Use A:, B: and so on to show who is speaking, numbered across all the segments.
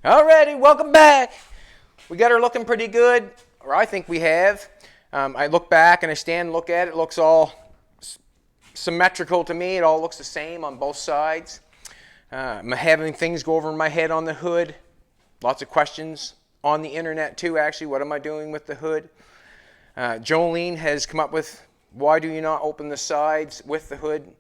A: Alrighty, welcome back. We got her looking pretty good, or I think we have. I look back and I stand and look at it. It looks all symmetrical to me. It all looks the same on both sides. I'm having things go over my head on the hood. Lots of questions on the internet too, actually. What am I doing with the hood? Jolene has come up with, why do you not open the sides with the hood?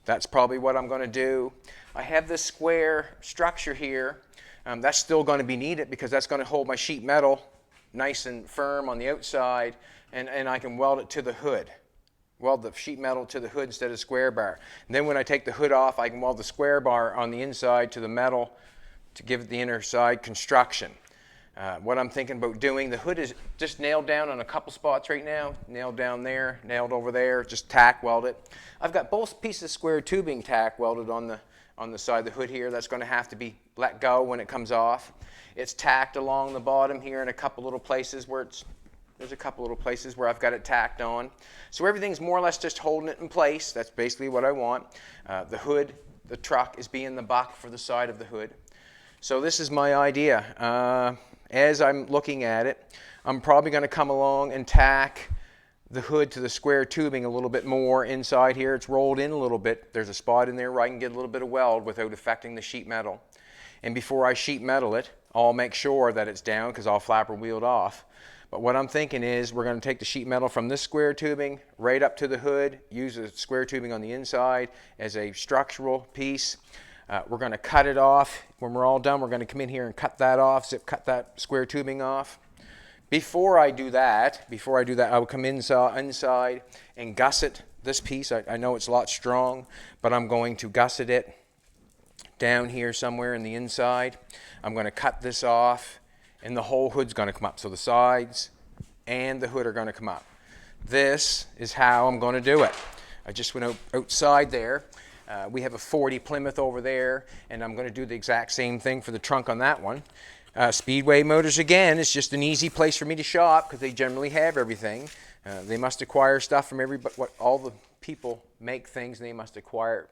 A: That's probably what I'm going to do. I have this square structure here. That's still going to be needed because that's going to hold my sheet metal nice and firm on the outside, and I can weld it to the hood. Weld the sheet metal to the hood instead of square bar. And then when I take the hood off, I can weld the square bar on the inside to the metal to give it the inner side construction. What I'm thinking about doing, the hood is just nailed down on a couple spots right now. Nailed down there, nailed over there, just tack weld it. I've got both pieces of square tubing tack welded on the side of the hood here. That's going to have to be let go when it comes off. It's tacked along the bottom here in a couple little places where there's a couple little places where I've got it tacked on. So everything's more or less just holding it in place. That's basically what I want. The hood, the truck is being the buck for the side of the hood. So this is my idea. As I'm looking at it, I'm probably going to come along and tack the hood to the square tubing a little bit more inside here. It's rolled in a little bit. There's a spot in there where I can get a little bit of weld without affecting the sheet metal. And before I sheet metal it, I'll make sure that it's down because I'll flapper wheel it off. But what I'm thinking is we're going to take the sheet metal from this square tubing right up to the hood, use the square tubing on the inside as a structural piece. We're going to cut it off. When we're all done, we're going to come in here and cut that off, zip cut that square tubing off. Before I do that, I will come inside and gusset this piece. I know it's a lot strong, but I'm going to gusset it down here somewhere in the inside. I'm going to cut this off, and the whole hood's going to come up. So the sides and the hood are going to come up. This is how I'm going to do it. I just went outside there. We have a 40 Plymouth over there, and I'm going to do the exact same thing for the trunk on that one. Speedway Motors, again, is just an easy place for me to shop because they generally have everything. They must acquire stuff from all the people make things, and they must acquire it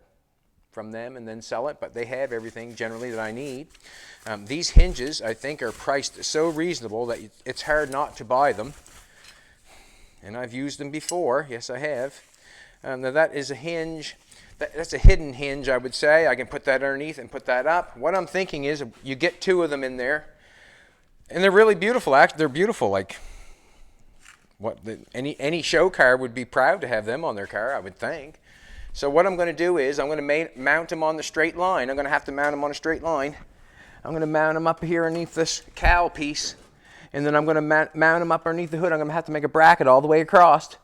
A: from them and then sell it, but they have everything generally that I need. These hinges, I think, are priced so reasonable that it's hard not to buy them. And I've used them before. Yes, I have. Now that is a hinge. That's a hidden hinge, I would say. I can put that underneath and put that up. What I'm thinking is you get two of them in there, and they're really beautiful. Actually, they're beautiful. Like any show car would be proud to have them on their car, I would think. So what I'm going to do is I'm going to mount them on the straight line. I'm going to have to mount them on a straight line. I'm going to mount them up here underneath this cowl piece, and then I'm going to mount them up underneath the hood. I'm going to have to make a bracket all the way across,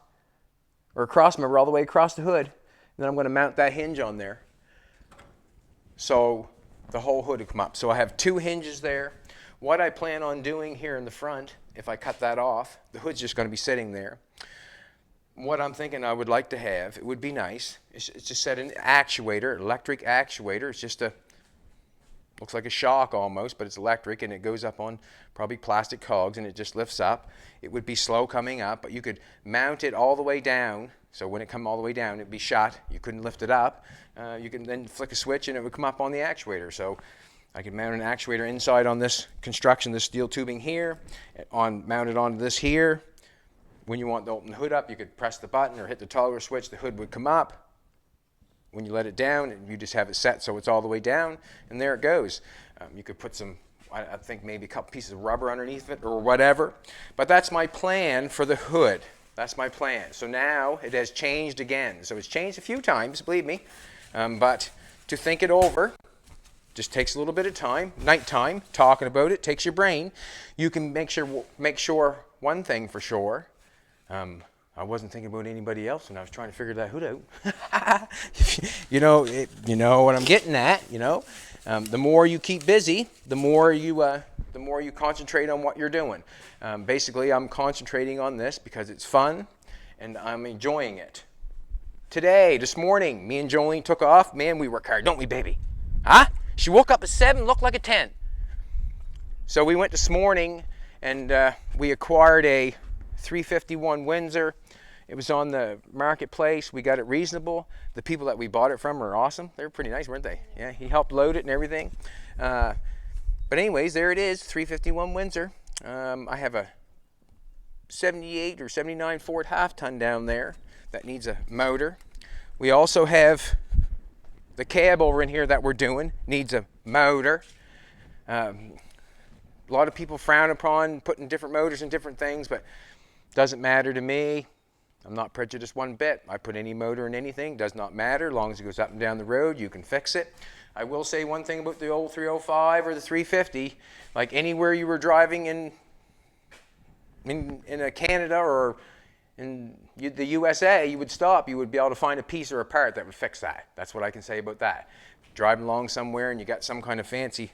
A: or a cross member all the way across the hood. Then I'm going to mount that hinge on there so the whole hood will come up. So I have two hinges there. What I plan on doing here in the front, if I cut that off, the hood's just going to be sitting there. What I'm thinking I would like to have, it would be nice, it's just set an actuator, electric actuator. It's just looks like a shock almost, but it's electric, and it goes up on probably plastic cogs, and it just lifts up. It would be slow coming up, but you could mount it all the way down. So when it come all the way down, it'd be shut. You couldn't lift it up. You can then flick a switch, and it would come up on the actuator. So I could mount an actuator inside on this construction, this steel tubing here, mounted onto this here. When you want to open the hood up, you could press the button or hit the toggle switch. The hood would come up. When you let it down, you just have it set so it's all the way down, and there it goes. You could put some, I think maybe a couple pieces of rubber underneath it or whatever. But that's my plan for the hood. That's my plan. So now it has changed again. So it's changed a few times, believe me. But to think it over just takes a little bit of time. Nighttime, talking about it, takes your brain. You can make sure one thing for sure. I wasn't thinking about anybody else when I was trying to figure that hood out. you know what I'm getting at. The more you keep busy, the more you concentrate on what you're doing. Basically, I'm concentrating on this because it's fun and I'm enjoying it. This morning, me and Jolene took off. Man, we work hard, don't we, baby? Huh? She woke up at 7, looked like a 10. So we went this morning and we acquired a 351 Windsor. It was on the marketplace. We got it reasonable. The people that we bought it from are awesome. They were pretty nice, weren't they? Yeah, he helped load it and everything. But But anyways, there it is, 351 Windsor. I have a 78 or 79 Ford half-ton down there that needs a motor. We also have the cab over in here that we're doing, needs a motor. A lot of people frown upon putting different motors in different things, but doesn't matter to me. I'm not prejudiced one bit. I put any motor in anything, does not matter. As long as it goes up and down the road, you can fix it. I will say one thing about the old 305 or the 350, like anywhere you were driving in Canada or in the USA, you would stop, you would be able to find a piece or a part that would fix that. That's what I can say about that. Driving along somewhere and you got some kind of fancy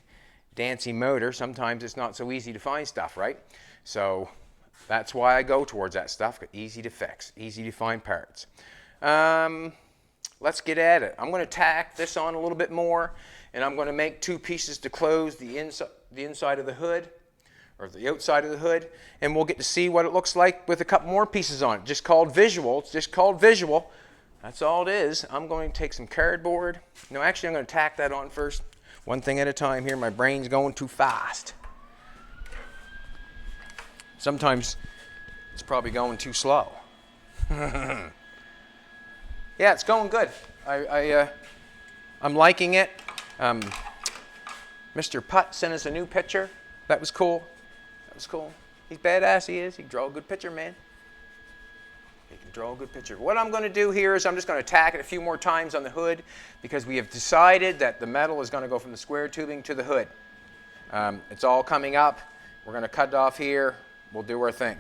A: dancy motor, sometimes it's not so easy to find stuff, right? So that's why I go towards that stuff. Easy to fix, easy to find parts. Let's get at it. I'm going to tack this on a little bit more, and I'm going to make two pieces to close the inside of the hood, or the outside of the hood, and we'll get to see what it looks like with a couple more pieces on it. Just called visual. It's just called visual. That's all it is. I'm going to take some cardboard. No, actually, I'm going to tack that on first. One thing at a time here. My brain's going too fast. Sometimes it's probably going too slow. Yeah, it's going good. I'm liking it. Mr. Putt sent us a new picture. That was cool. That was cool. He's badass, he is. He can draw a good picture, man. He can draw a good picture. What I'm going to do here is I'm just going to tack it a few more times on the hood because we have decided that the metal is going to go from the square tubing to the hood. It's all coming up. We're going to cut it off here. We'll do our thing.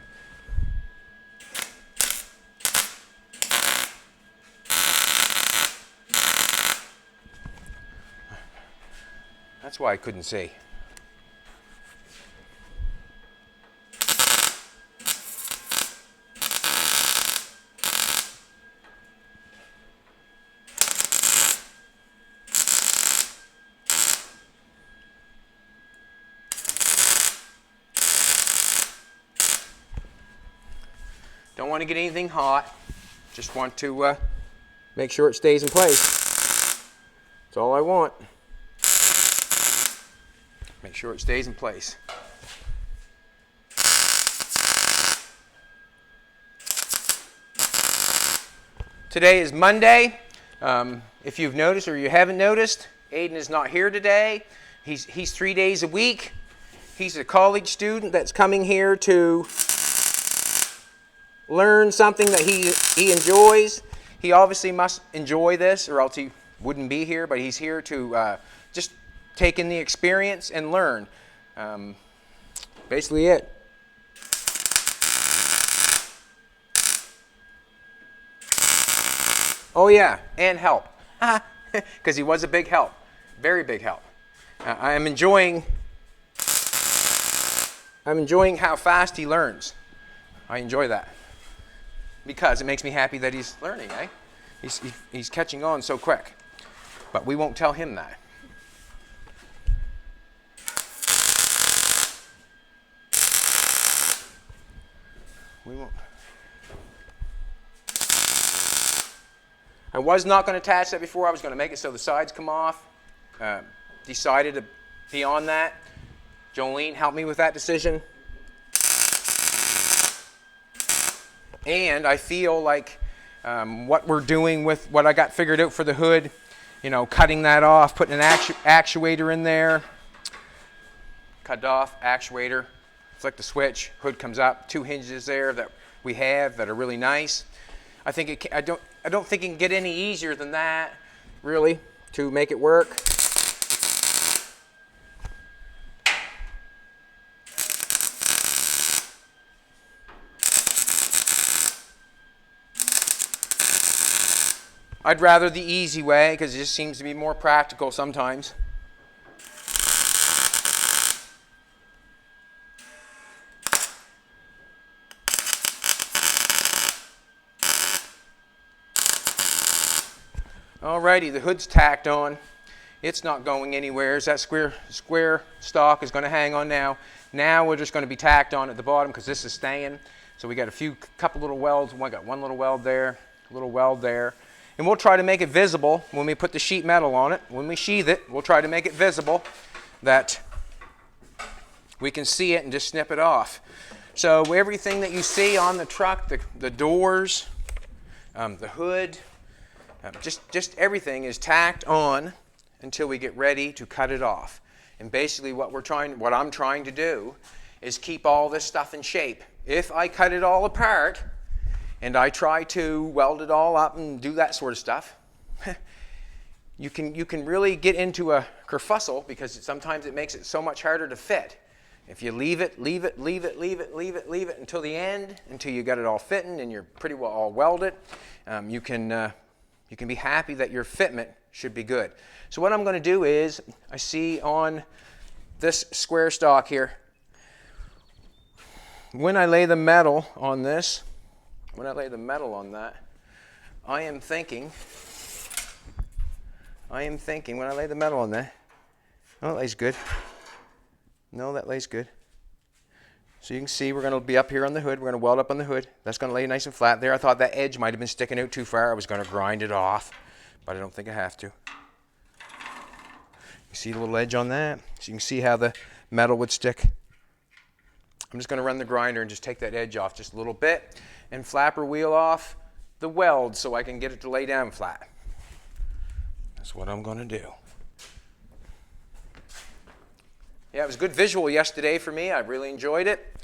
A: That's why I couldn't see. Don't want to get anything hot. Just want to make sure it stays in place. That's all I want. Make sure it stays in place. Today is Monday. If you've noticed or you haven't noticed, Aiden is not here today. He's 3 days a week. He's a college student that's coming here to learn something that he enjoys. He obviously must enjoy this or else he wouldn't be here, but he's here to just take in the experience and learn. Basically it. Oh yeah, and help. Because he was a big help. Very big help. I'm enjoying how fast he learns. I enjoy that. Because it makes me happy that he's learning, eh? He's catching on so quick. But we won't tell him that. We won't. I was not going to attach that before. I was going to make it so the sides come off. Decided to be on that. Jolene helped me with that decision. And I feel like what we're doing with what I got figured out for the hood, you know, cutting that off, putting an actuator in there. Cut it off, actuator. Flick the switch, hood comes up, 2 hinges there that we have that are really nice. I think I don't think it can get any easier than that, really, to make it work. I'd rather the easy way because it just seems to be more practical sometimes. Alrighty, the hood's tacked on. It's not going anywhere. That square stock is going to hang on now. Now we're just going to be tacked on at the bottom because this is staying. So we got couple little welds. We got one little weld there, a little weld there. And we'll try to make it visible when we put the sheet metal on it. When we sheath it, we'll try to make it visible that we can see it and just snip it off. So everything that you see on the truck, the doors, the hood, just everything is tacked on until we get ready to cut it off. And basically what I'm trying to do is keep all this stuff in shape. If I cut it all apart and I try to weld it all up and do that sort of stuff, you can really get into a kerfuffle because sometimes it makes it so much harder to fit. If you leave it until the end, until you got it all fitting and you're pretty well all welded, you can be happy that your fitment should be good. So what I'm going to do is, I see on this square stock here, when I lay the metal on this, when I lay the metal on that, I am thinking when I lay the metal on that, oh, that lays good. No, that lays good. So you can see we're going to be up here on the hood. We're going to weld up on the hood. That's going to lay nice and flat there. I thought that edge might have been sticking out too far. I was going to grind it off, but I don't think I have to. You see the little edge on that? So you can see how the metal would stick. I'm just going to run the grinder and just take that edge off just a little bit and flapper wheel off the weld so I can get it to lay down flat. That's what I'm going to do. Yeah, it was a good visual yesterday for me. I really enjoyed it.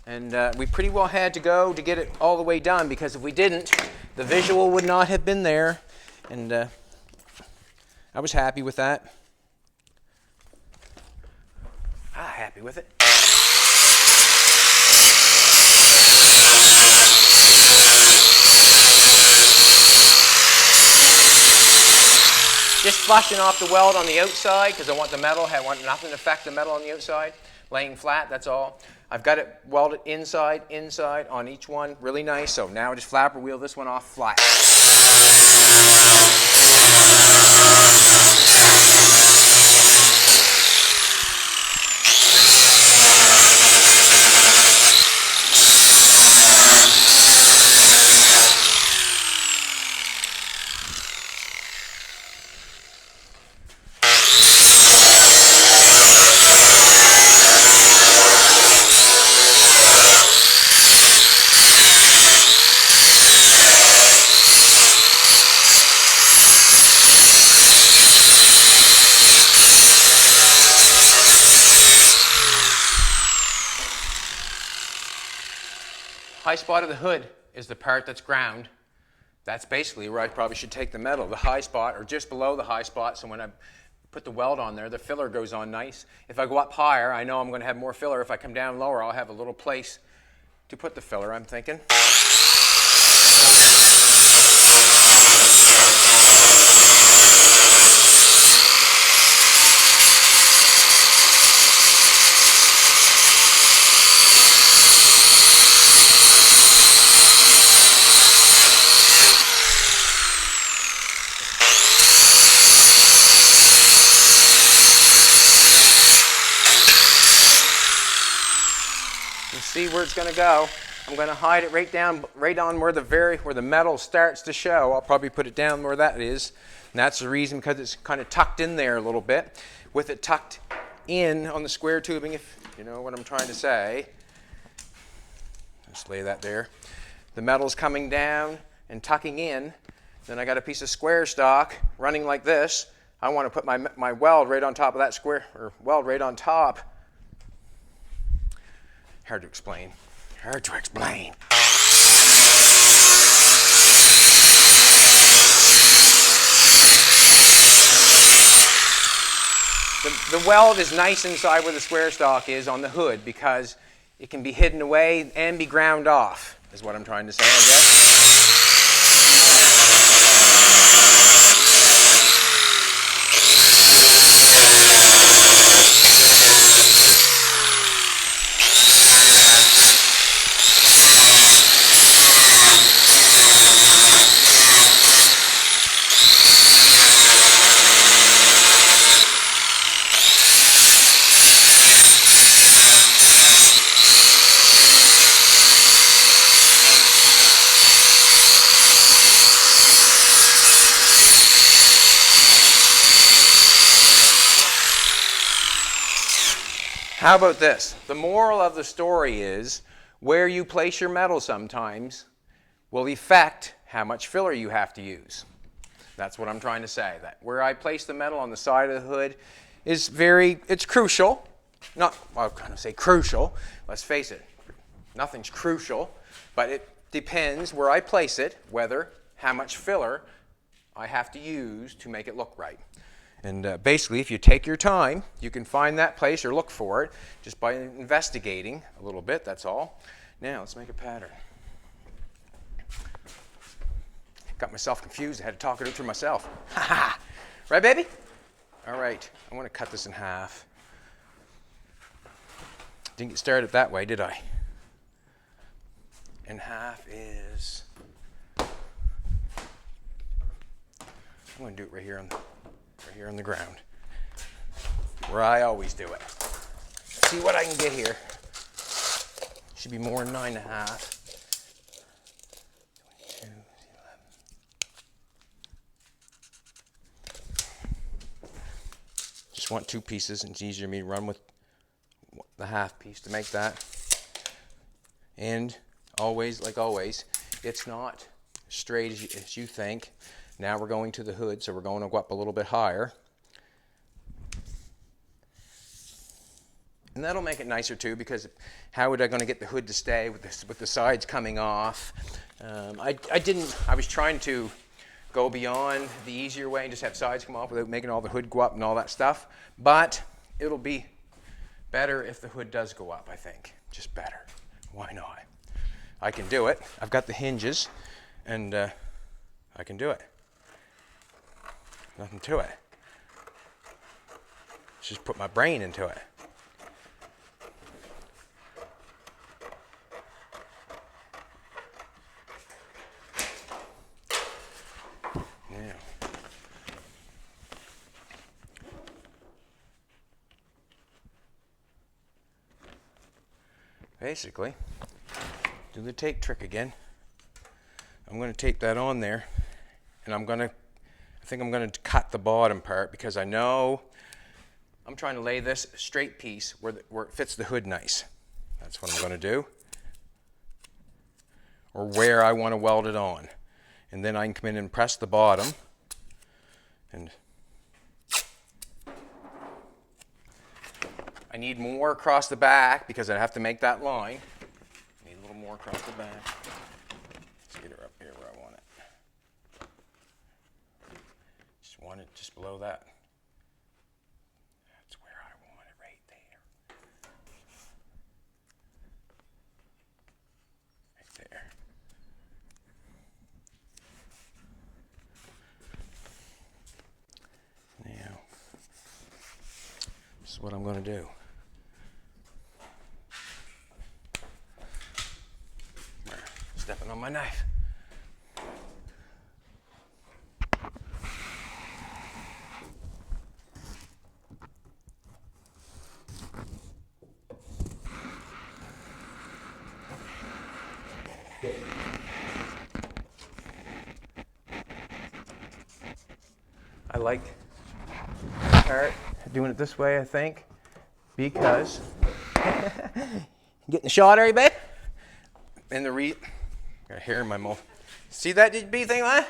A: And we pretty well had to go to get it all the way done, because if we didn't, the visual would not have been there. And I was happy with that. Happy with it. Just flushing off the weld on the outside because I want the metal, I want nothing to affect the metal on the outside. Laying flat, that's all. I've got it welded inside on each one, really nice. So now I just flapper wheel this one off flat. High spot of the hood is the part that's ground. That's basically where I probably should take the metal. The high spot, or just below the high spot, so when I put the weld on there, the filler goes on nice. If I go up higher, I know I'm going to have more filler. If I come down lower, I'll have a little place to put the filler, I'm thinking. See where it's going to go. I'm going to hide it right on where the metal starts to show. I'll probably put it down where that is, and that's the reason, because it's kind of tucked in there a little bit. With it tucked in on the square tubing, if you know what I'm trying to say. Just lay that there. The metal's coming down and tucking in. Then I got a piece of square stock running like this. I want to put my weld right on top of that square, or weld right on top. Hard to explain. The weld is nice inside where the square stock is on the hood, because it can be hidden away and be ground off, is what I'm trying to say, I guess. How about this? The moral of the story is where you place your metal sometimes will affect how much filler you have to use. That's what I'm trying to say. That where I place the metal on the side of the hood is it's crucial. Not, well, I'm going to say crucial. Let's face it, nothing's crucial, but it depends where I place it, how much filler I have to use to make it look right. And basically, if you take your time, you can find that place or look for it just by investigating a little bit, that's all. Now, let's make a pattern. Got myself confused. I had to talk it through myself. Ha ha! Right, baby? All right. I want to cut this in half. Didn't get started that way, did I? And half is... I'm going to do it right here on the ground, where I always do it. See what I can get here. Should be more than 9.5. 22, 11. Just want 2 pieces, and it's easier for me to run with the half piece to make that. And always, like always, it's not straight as you think. Now we're going to the hood, so we're going to go up a little bit higher. And that'll make it nicer too, because how would I going to get the hood to stay with the sides coming off? I was trying to go beyond the easier way and just have sides come off without making all the hood go up and all that stuff. But it'll be better if the hood does go up, I think. Just better. Why not? I can do it. I've got the hinges, and I can do it. Nothing to it. Just put my brain into it. Yeah. Basically, do the tape trick again. I'm going to tape that on there, and I think I'm going to cut the bottom part, because I know I'm trying to lay this straight piece where it fits the hood nice. That's what I'm going to do. Or where I want to weld it on. And then I can come in and press the bottom. And I need more across the back because I have to make that line. I need a little more across the back. Let's get her up here where I want it. Just want it just below that. That's where I want it, right there. Right there. Now, this is what I'm going to do. Stepping on my knife. I like doing it this way, I think, because getting the shot, are you, babe? And got a hair in my mouth. See that bee thing, huh?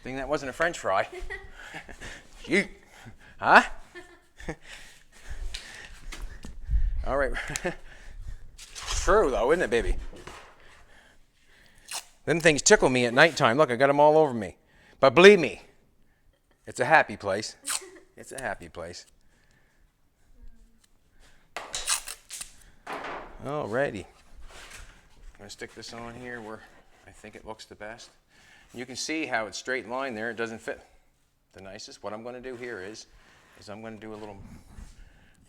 A: Thing that wasn't a French fry. Shoot. Huh? All right. True, though, isn't it, baby? Them things tickle me at nighttime. Look, I got them all over me. But believe me, it's a happy place. It's a happy place. Alrighty. I'm going to stick this on here where I think it looks the best. You can see how it's straight line there. It doesn't fit the nicest. What I'm going to do here is I'm going to do a little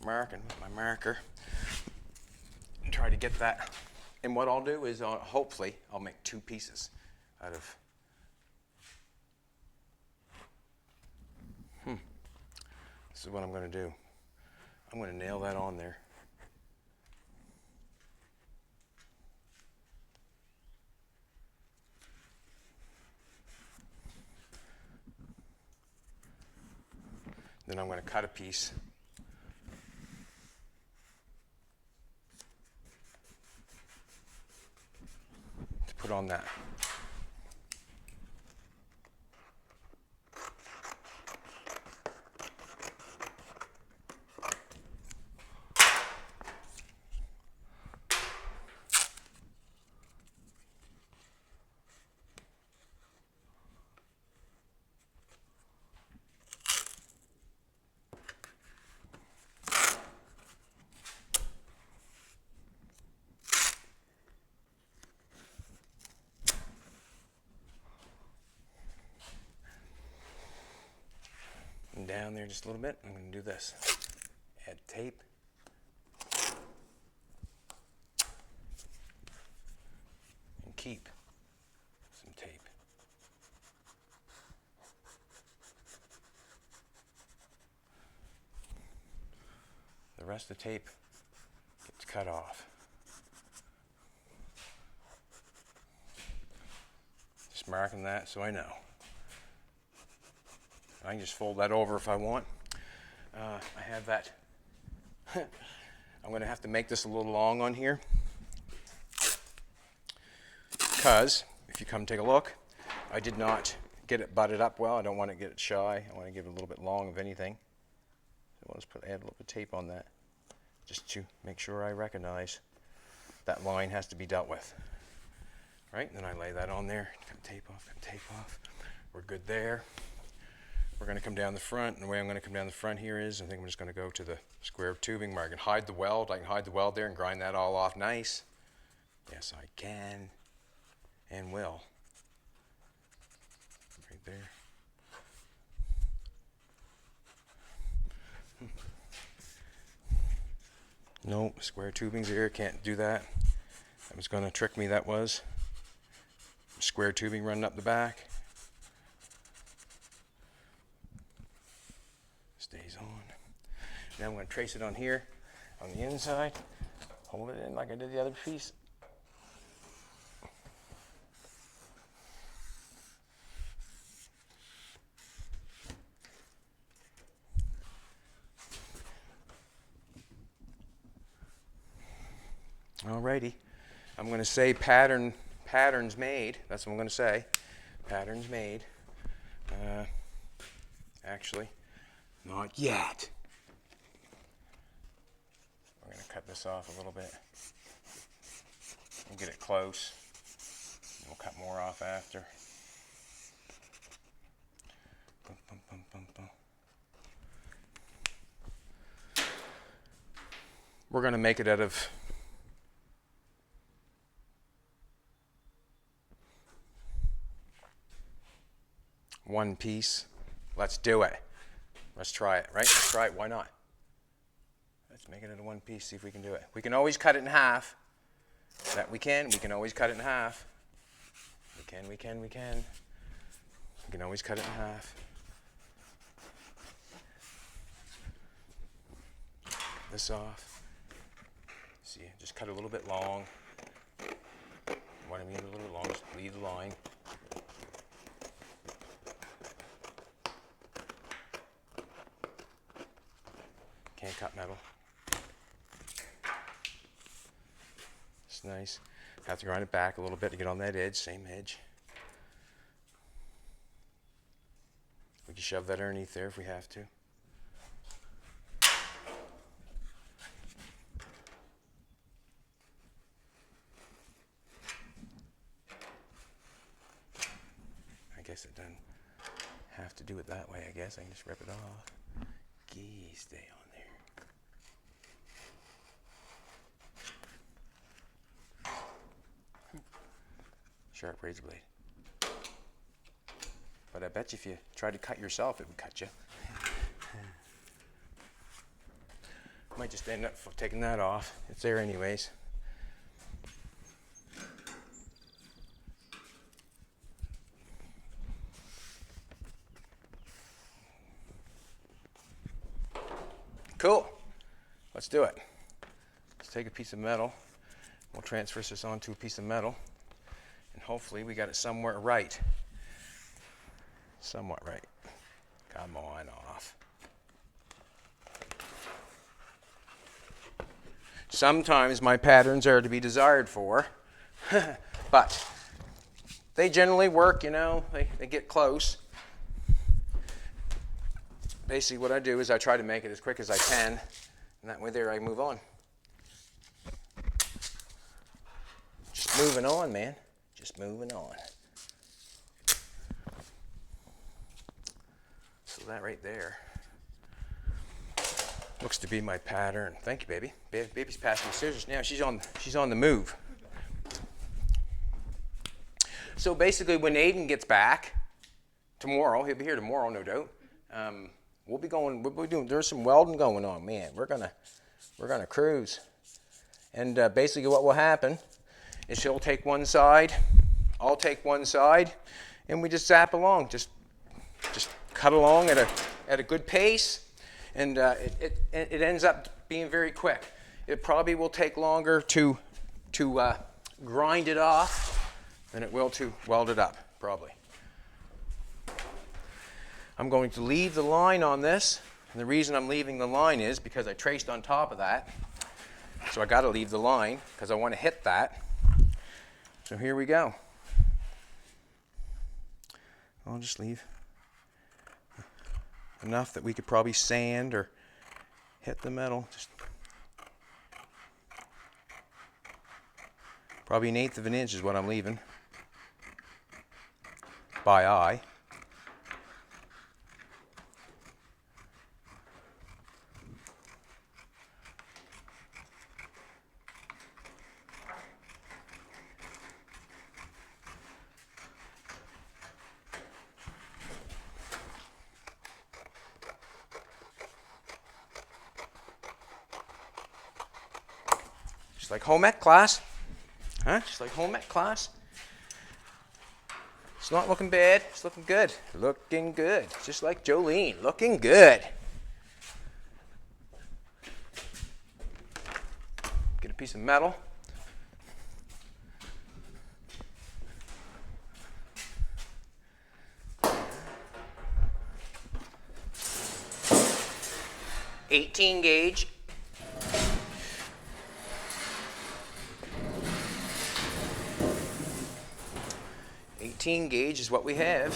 A: marking with my marker and try to get that. And what I'll do is hopefully I'll make 2 pieces out of. This is what I'm going to do. I'm going to nail that on there. Then I'm going to cut a piece. To put on that. And down there just a little bit. I'm going to do this. Add tape. And keep some tape. The rest of the tape gets cut off. Just marking that so I know. I can just fold that over if I want. I have that. I'm going to have to make this a little long on here. Because, if you come take a look, I did not get it butted up well. I don't want to get it shy. I want to give it a little bit long of anything. So I'll just add a little bit of tape on that, just to make sure I recognize that line has to be dealt with. Right, and then I lay that on there, cut tape off, cut tape off. We're good there. We're going to come down the front, and the way I'm going to come down the front here is, I think I'm just going to go to the square tubing where I can hide the weld. I can hide the weld there and grind that all off nice. Yes, I can and will. Right there. Nope, square tubing's here, can't do that. That was going to trick me, that was. Square tubing running up the back. Stays on. Now I'm going to trace it on here, on the inside. Hold it in like I did the other piece. Alrighty. I'm going to say patterns made. That's what I'm going to say. Patterns made. Actually, not yet. We're going to cut this off a little bit. We'll get it close. We'll cut more off after. Bum, bum, bum, bum, bum. We're going to make it out of one piece. Let's do it. Let's try it, right? Let's try it. Why not? Let's make it into one piece, see if we can do it. We can always cut it in half. That we can. We can always cut it in half. We can. We can always cut it in half. This off. See, just cut a little bit long. What I mean, a little bit long, just leave the line. Can't cut metal. It's nice. Have to grind it back a little bit to get on that edge, same edge. We can shove that underneath there if we have to. I guess it doesn't have to do it that way, I guess. I can just rip it off. Stay on there. Sharp razor blade. But I bet you if you tried to cut yourself, it would cut you. Might just end up taking that off. It's there anyways. Cool. Let's do it. Let's take a piece of metal. We'll transfer this onto a piece of metal. And hopefully we got it somewhere right. Somewhat right. Come on off. Sometimes my patterns are to be desired for, but they generally work, you know, they get close. Basically what I do is I try to make it as quick as I can, and that way there I move on. Just moving on, man. Just moving on. So that right there looks to be my pattern. Thank you, baby. Baby's passing the scissors now. She's on the move. So basically, when Aiden gets back tomorrow, he'll be here tomorrow, no doubt. We'll be doing. There's some welding going on, man. We're gonna cruise. And basically, what will happen is he'll take one side, I'll take one side, and we just zap along. Just cut along at a good pace, and it ends up being very quick. It probably will take longer to grind it off than it will to weld it up, probably. I'm going to leave the line on this, and the reason I'm leaving the line is because I traced on top of that, so I got to leave the line because I want to hit that. So here we go. I'll just leave enough that we could probably sand or hit the metal. Just probably 1/8 of an inch is what I'm leaving by eye. Just like home ec class. Huh? Just like home ec class. It's not looking bad. It's looking good. Looking good. Just like Jolene. Looking good. Get a piece of metal. .18 gauge. Gauge is what we have.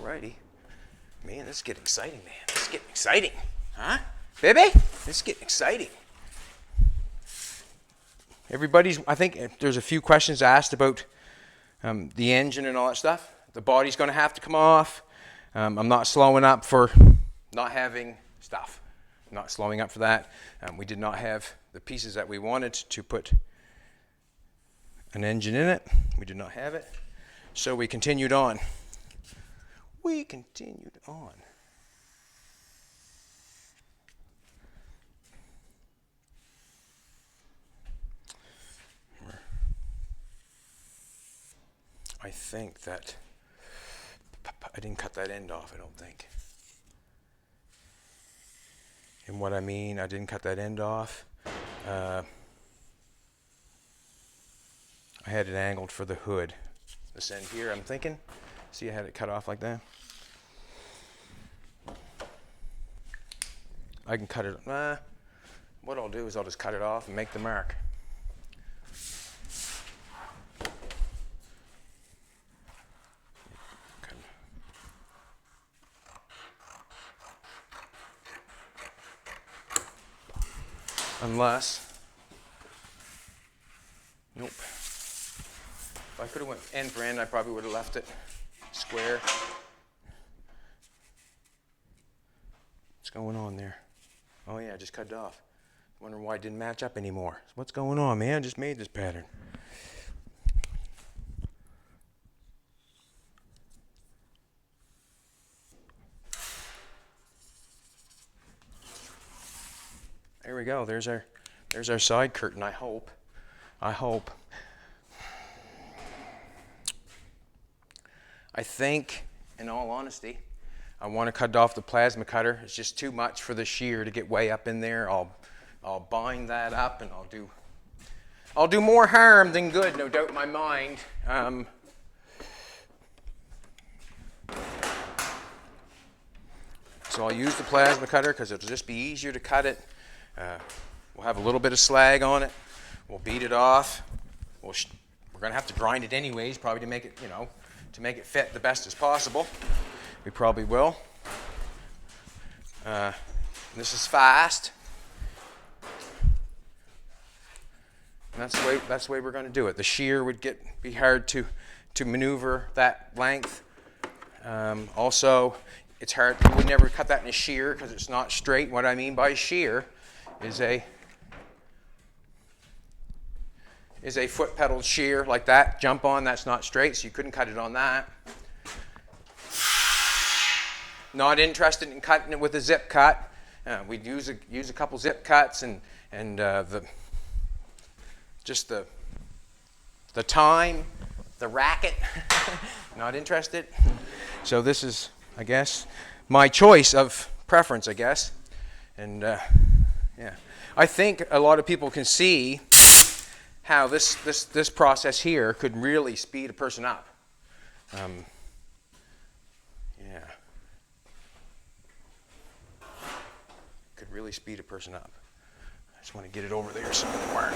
A: Alrighty. Man, this is getting exciting, man. This is getting exciting. Huh? Baby? This is getting exciting. I think there's a few questions asked about the engine and all that stuff. The body's going to have to come off. I'm not slowing up for not having stuff. I'm not slowing up for that. We did not have the pieces that we wanted to put an engine in it. We did not have it. So we continued on. We continued on. I think that I didn't cut that end off, I don't think. And what I mean, I didn't cut that end off. I had it angled for the hood. This end here, I'm thinking. See, I had it cut off like that. I can cut it. What I'll do is I'll just cut it off and make the mark. Unless, nope. If I could have went end for end, I probably would have left it square. What's going on there? Oh yeah, I just cut it off. Wondering why it didn't match up anymore. So what's going on, man? I just made this pattern. There we go. There's our side curtain. I hope. I think, in all honesty, I want to cut off the plasma cutter. It's just too much for the shear to get way up in there. I'll bind that up and I'll do I'll do more harm than good, no doubt in my mind. So I'll use the plasma cutter because it'll just be easier to cut it. We'll have a little bit of slag on it. We'll beat it off. We're going to have to grind it anyways, probably to make it, to make it fit the best as possible. We probably will. This is fast. And that's the way we're going to do it. The shear would be hard to maneuver that length. Also, it's hard. You would never cut that in a shear because it's not straight. What I mean by shear is a foot pedal shear like that. Jump on, that's not straight, so you couldn't cut it on that. Not interested in cutting it with a zip cut. We'd use a couple zip cuts and just the time, the racket. Not interested. So this is, I guess, my choice of preference, I guess. And yeah, I think a lot of people can see how this process here could really speed a person up. Yeah. Could really speed a person up. I just want to get it over there somewhere.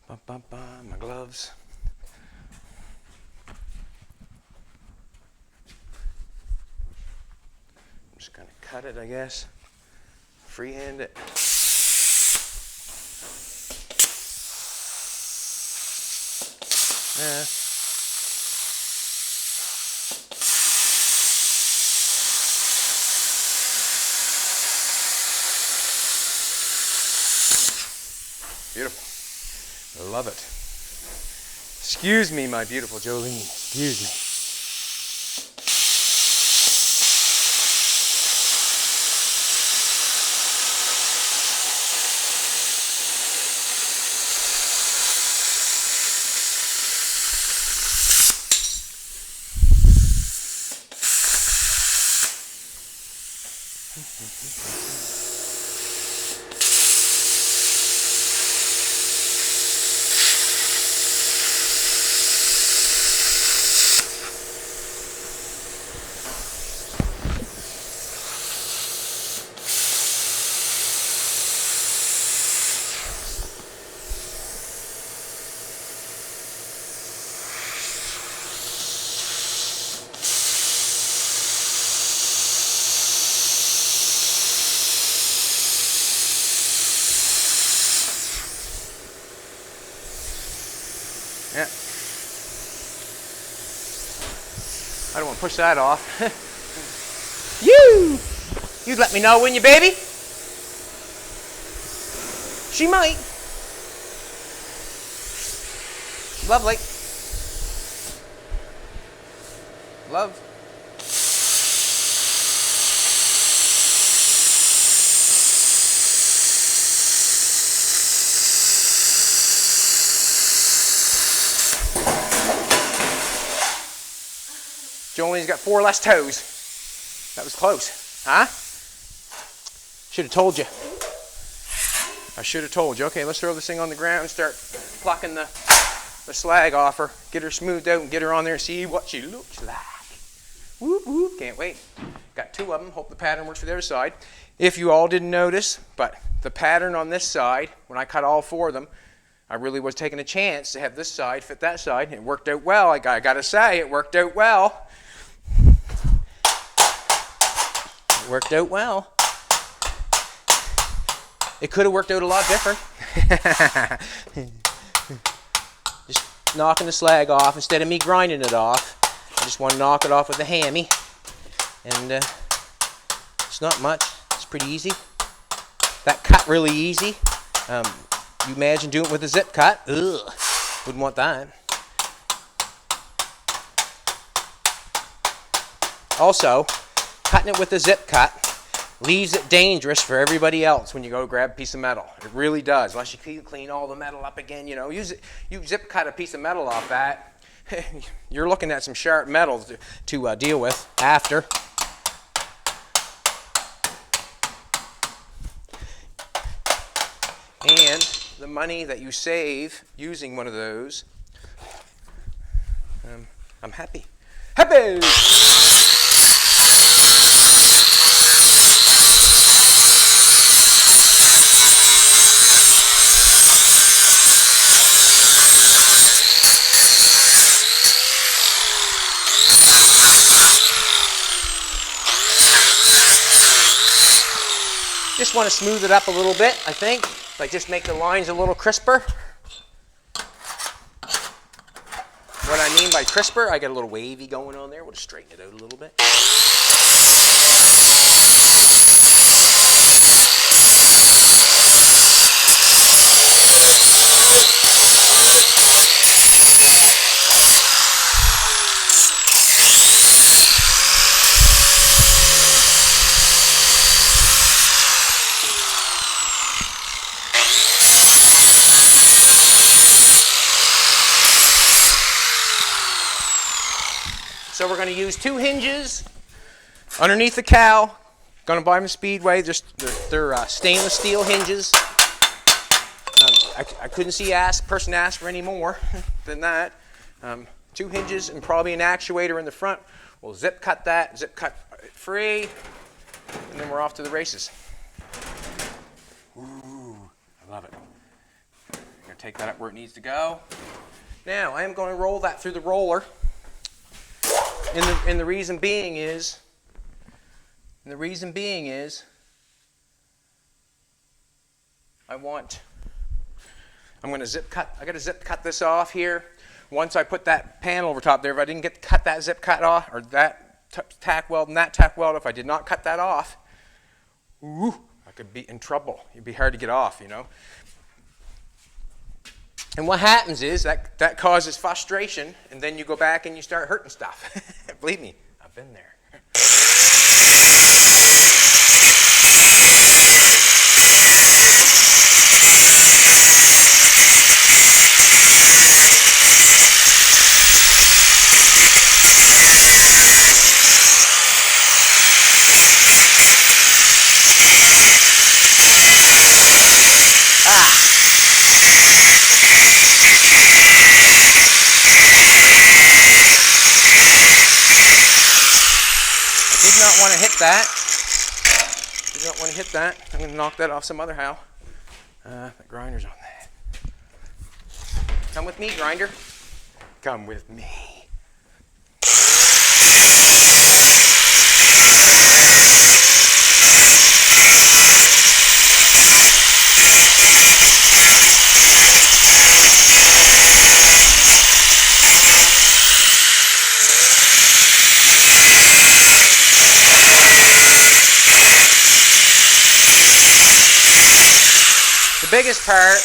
A: Bum, bum, bum, my gloves. I'm just going to cut it, I guess. Freehand it. Yeah. Beautiful. Love it. Excuse me, my beautiful Jolene. Excuse me. Yeah. I don't want to push that off. You'd let me know, wouldn't you, baby? She might. Lovely. Love. Jolene's got 4 less toes. That was close. Huh? Should have told you. I should have told you. Okay, let's throw this thing on the ground and start plucking the slag off her. Get her smoothed out and get her on there and see what she looks like. Whoop, whoop. Can't wait. Got 2 of them. Hope the pattern works for the other side. If you all didn't notice, but the pattern on this side, when I cut all 4 of them, I really was taking a chance to have this side fit that side. It worked out well. I got to say, it worked out well. It worked out well. It could have worked out a lot different. Just knocking the slag off instead of me grinding it off. I just want to knock it off with a hammy. And it's not much. It's pretty easy. That cut really easy. You imagine doing it with a zip cut. Ugh. Wouldn't want that. Also, cutting it with a zip cut leaves it dangerous for everybody else when you go grab a piece of metal. It really does. Unless you clean all the metal up again, you know, you zip cut a piece of metal off that, you're looking at some sharp metal to deal with after. the money that you save using one of those, I'm happy. Happy! Just want to smooth it up a little bit, I think. Like just make the lines a little crisper. What I mean by crisper, I got a little wavy going on there. We'll just straighten it out a little bit. So we're going to use 2 hinges underneath the cow. Going to buy them at Speedway. They're stainless steel hinges. I couldn't see person ask for any more than that. 2 hinges and probably an actuator in the front. We'll zip cut it free, and then we're off to the races. Ooh, I love it. I'm going to take that up where it needs to go. Now I am going to roll that through the roller. And the reason being is, I'm going to zip cut. I got to zip cut this off here. Once I put that panel over top there, if I didn't get to cut that zip cut off, or that tack weld and that tack weld, if I did not cut that off, ooh, I could be in trouble. It'd be hard to get off, you know. And what happens is that causes frustration, and then you go back and you start hurting stuff. Believe me, I've been there. Did not want to hit that. I'm going to knock that off some other how. The grinder's on that. Come with me, grinder. Come with me. The biggest part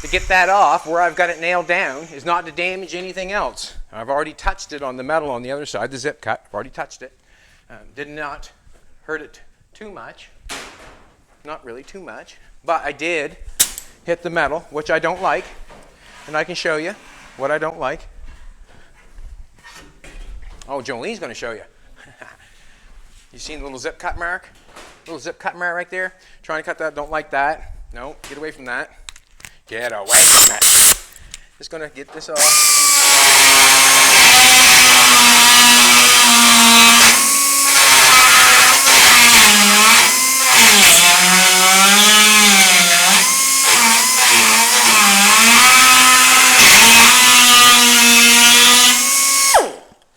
A: to get that off, where I've got it nailed down, is not to damage anything else. I've already touched it on the metal on the other side, the zip cut. I've already touched it. Did not hurt it too much. Not really too much. But I did hit the metal, which I don't like. And I can show you what I don't like. Oh, Jolene's going to show you. You seen the little zip cut mark? Little zip cut mark right there? Trying to cut that, don't like that. No, get away from that. Get away from that. Just gonna get this off.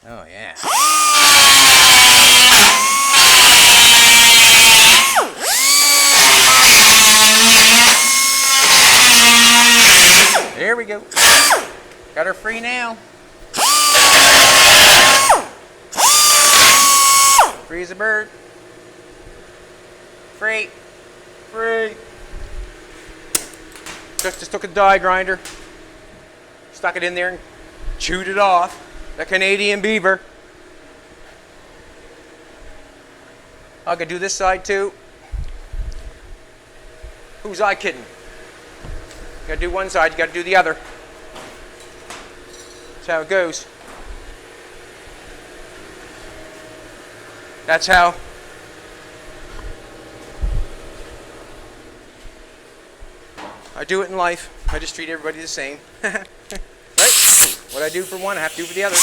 A: Oh yeah. There we go. Got her free now. Free as a bird. Free. Free. Just took a die grinder, stuck it in there and chewed it off. The Canadian beaver. I could do this side too. Who's I kidding? You gotta do one side, you gotta do the other. That's how it goes. That's how. I do it in life. I just treat everybody the same. Right? What I do for one, I have to do for the other.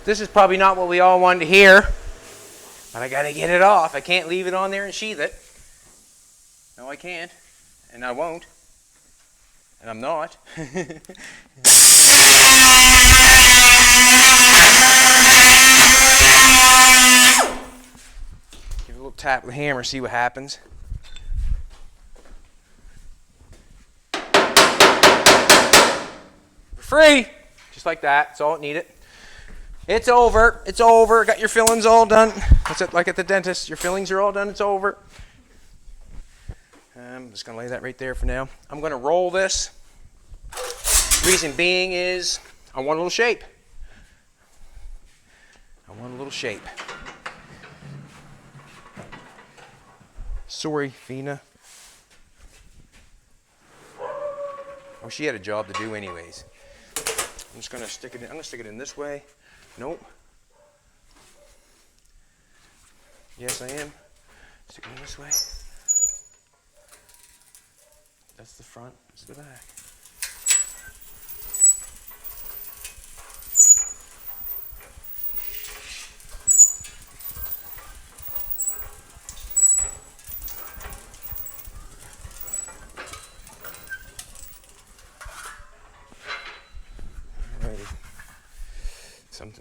A: This is probably not what we all wanted to hear, but I gotta get it off. I can't leave it on there and sheath it. No, I can't, and I won't, and I'm not. Give it a little tap with the hammer, see what happens. For free, just like that. That's all it needed. It's over. It's over. Got your fillings all done. That's it, like at the dentist. Your fillings are all done. It's over. I'm just going to lay that right there for now. I'm going to roll this. Reason being is I want a little shape. I want a little shape. Sorry, Fina. Oh, she had a job to do anyways. I'm just going to stick it in. I'm going to stick it in this way. Nope. Yes, I am. Stick it this way. That's the front. That's the back.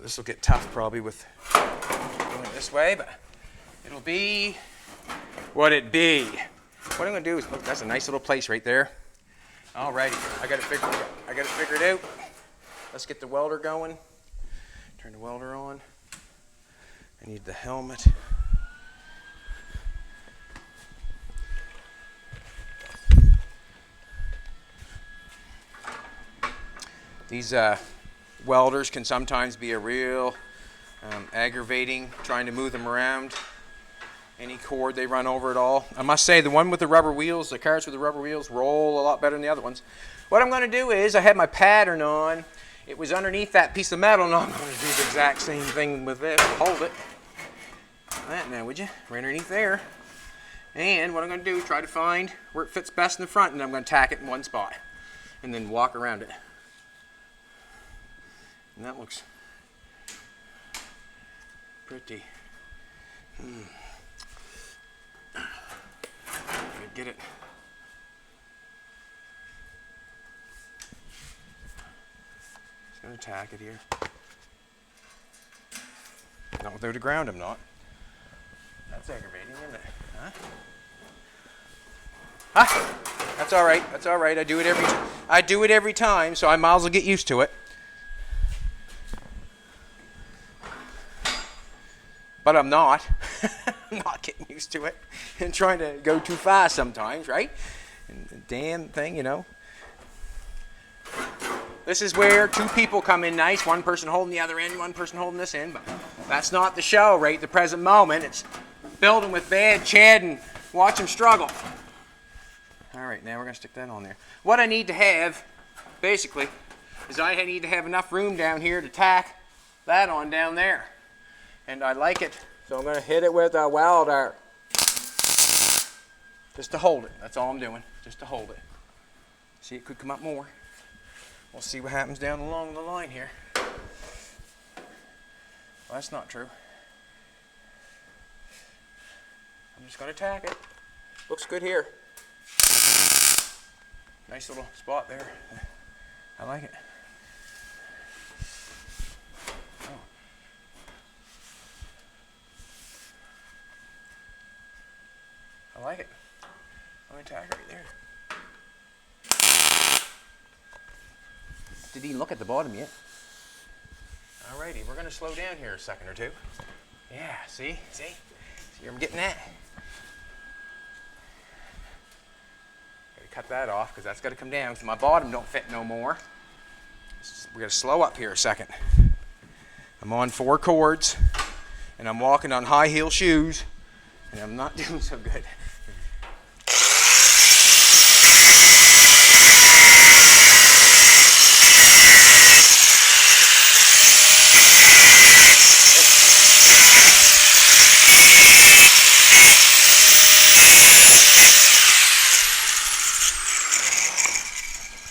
A: This will get tough probably with going this way, but it'll be what it be. What I'm going to do is, look, that's a nice little place right there. Alrighty, I got it figured out. Let's get the welder going. Turn the welder on. I need the helmet. These welders can sometimes be a real aggravating, trying to move them around. Any cord, they run over it all. I must say, the one with the rubber wheels, the cars with the rubber wheels, roll a lot better than the other ones. What I'm going to do is, I had my pattern on. It was underneath that piece of metal, and I'm going to do the exact same thing with this. Hold it. That now, would you? Right underneath there. And what I'm going to do is try to find where it fits best in the front, and I'm going to tack it in one spot. And then walk around it. And that looks pretty. Get it. Just gonna tack it here. Not without a ground, I'm not. That's aggravating, isn't it? Huh? That's all right. That's all right. I do it every time, so I might as well get used to it. But I'm not. I'm not getting used to it and trying to go too fast sometimes, right? And the damn thing, you know. This is where two people come in nice, one person holding the other end, one person holding this end, but that's not the show right at the present moment. It's building with bad Chad and watch him struggle. All right, now we're going to stick that on there. What I need to have, basically, is I need to have enough room down here to tack that on down there. And I like it, so I'm going to hit it with a welder. Just to hold it. That's all I'm doing, just to hold it. See, it could come up more. We'll see what happens down along the line here. Well, that's not true. I'm just going to tack it. Looks good here. Nice little spot there. I like it. I like it. I'm going to tack right there. Didn't even look at the bottom yet. Alrighty, we're gonna slow down here a second or two. Yeah, see? See where I'm getting at? Gotta cut that off because that's gotta come down because my bottom don't fit no more. We're gonna slow up here a second. I'm on 4 chords and I'm walking on high heel shoes and I'm not doing so good.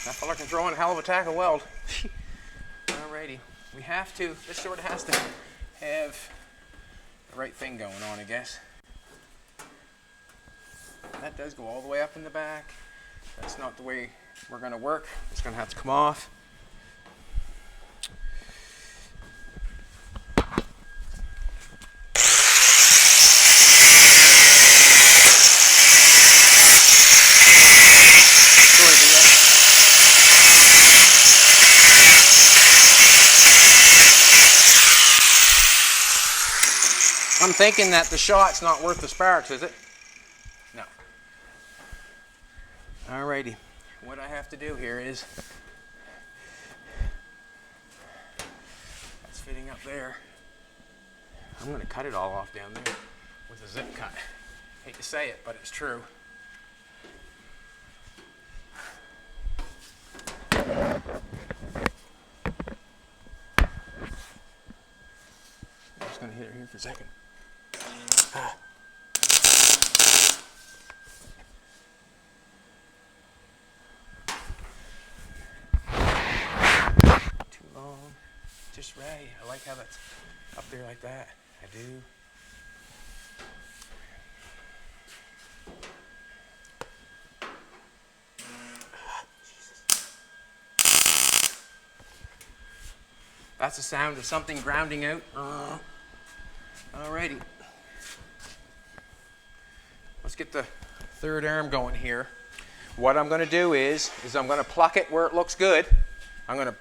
A: That fella can throw in a hell of a tack of weld. Alrighty, we have to, this sort of has to have the right thing going on, I guess. That does go all the way up in the back. That's not the way we're going to work. It's going to have to come off. I'm thinking that the shot's not worth the sparks, is it? No. Alrighty. What I have to do here is, that's fitting up there. I'm going to cut it all off down there with a zip cut. Hate to say it, but it's true. I'm just going to hit it here for a second. Too long, just right. I like how that's up there like that. I do. Jesus. That's the sound of something grounding out. Alrighty. Let's get the third arm going here. What I'm going to do is I'm going to pluck it where it looks good. I'm going to,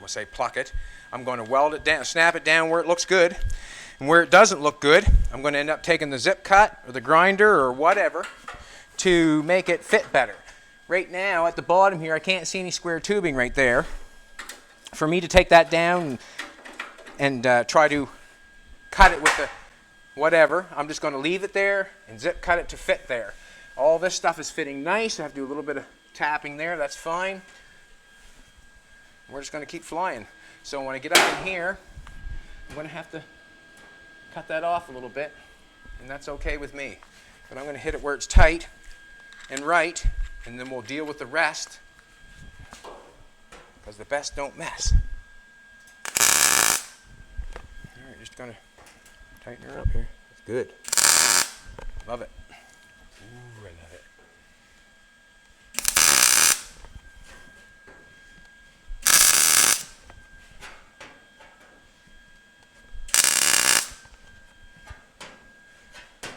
A: we'll say pluck it. I'm going to weld it down, snap it down where it looks good. And where it doesn't look good, I'm going to end up taking the zip cut or the grinder or whatever to make it fit better. Right now at the bottom here, I can't see any square tubing right there. For me to take that down and try to cut it with the whatever, I'm just going to leave it there and zip cut it to fit there. All this stuff is fitting nice. I have to do a little bit of tapping there. That's fine. We're just going to keep flying. So when I get up in here, I'm going to have to cut that off a little bit, and that's okay with me. But I'm going to hit it where it's tight and right, and then we'll deal with the rest, because the best don't mess. All right, just going to tighten her up here. That's good. Love it. Ooh, I love it.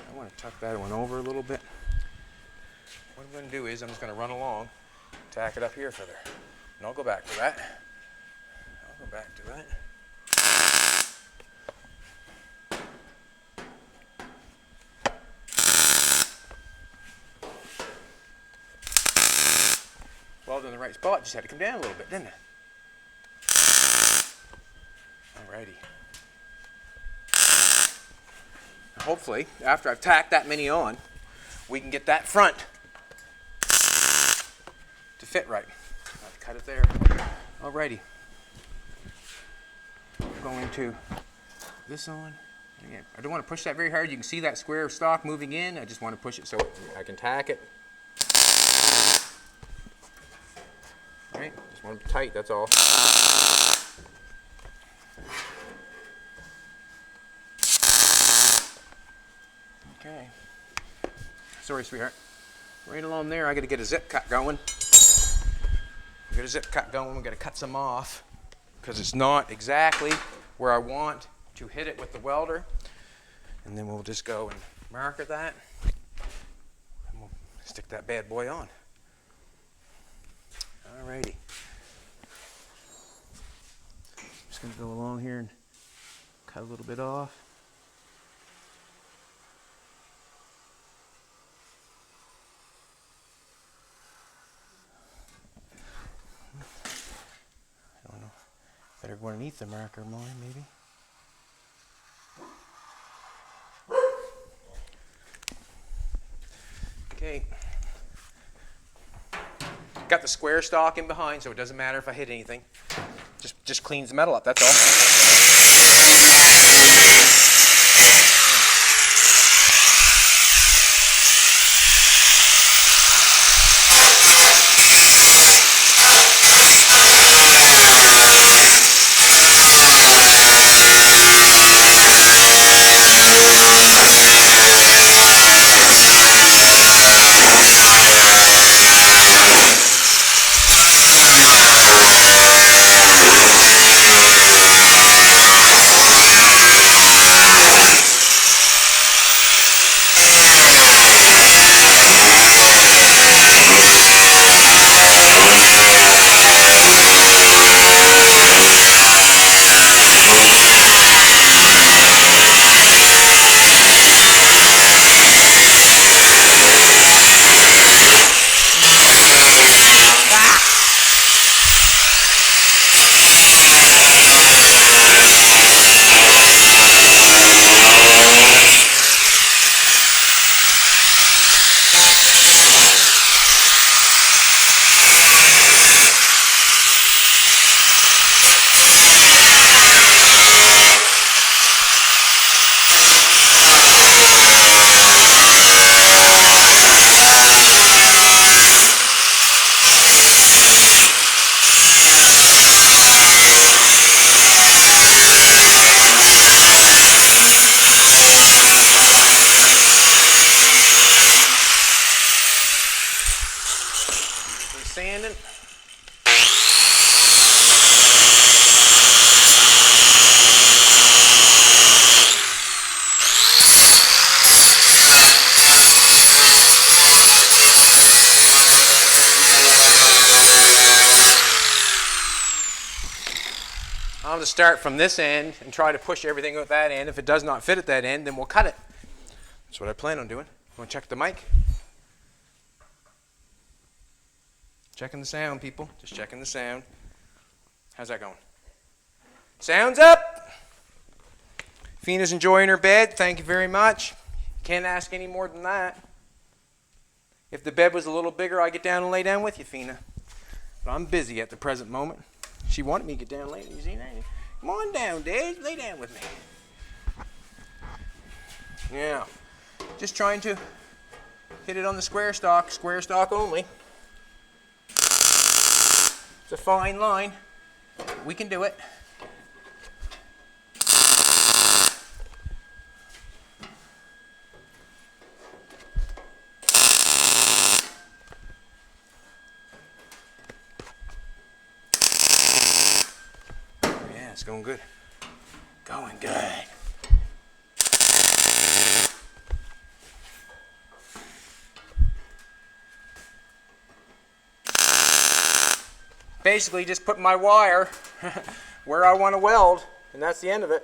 A: I want to tuck that one over a little bit. What I'm going to do is I'm just going to run along, tack it up here further. And I'll go back to that. I'll go back to that. Weld in the right spot, just had to come down a little bit, didn't it? Alrighty. Hopefully, after I've tacked that many on, we can get that front to fit right. I'll have to cut it there. Alrighty. I'm going to put this on. Again, I don't want to push that very hard. You can see that square of stock moving in. I just want to push it so I can tack it. Right? Just want it tight, that's all. Okay. Sorry, sweetheart. Right along there, I got to get a zip cut going. Get a zip cut going. We're going to cut some off because it's not exactly where I want to hit it with the welder. And then we'll just go and marker that. And we'll stick that bad boy on. Alrighty. Just going to go along here and cut a little bit off. I don't know. Better go underneath the marker more, maybe. Okay. Got the square stock in behind, so it doesn't matter if I hit anything. Just cleans the metal up, that's all. Sanding. I'm going to start from this end and try to push everything at that end. If it does not fit at that end, then we'll cut it. That's what I plan on doing. Want to check the mic? Checking the sound, people. Just checking the sound. How's that going? Sound's up. Fina's enjoying her bed. Thank you very much. Can't ask any more than that. If the bed was a little bigger, I'd get down and lay down with you, Fina. But I'm busy at the present moment. She wanted me to get down and lay down. You see that? Come on down, Dave. Lay down with me. Yeah. Just trying to hit it on the square stock only. It's a fine line. We can do it. Yeah, it's going good. Going good. Basically just put my wire where I want to weld, and that's the end of it.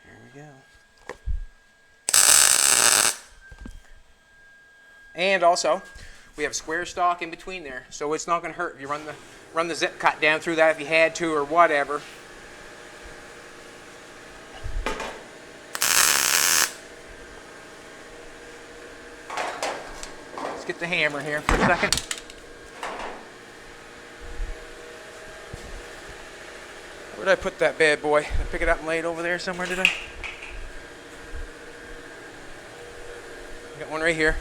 A: Here we go. And also, we have square stock in between there, so it's not going to hurt if you run the zip cut down through that if you had to or whatever. Get the hammer here for a second. Where did I put that bad boy? Did I pick it up and lay it over there somewhere, did I? Got one right here.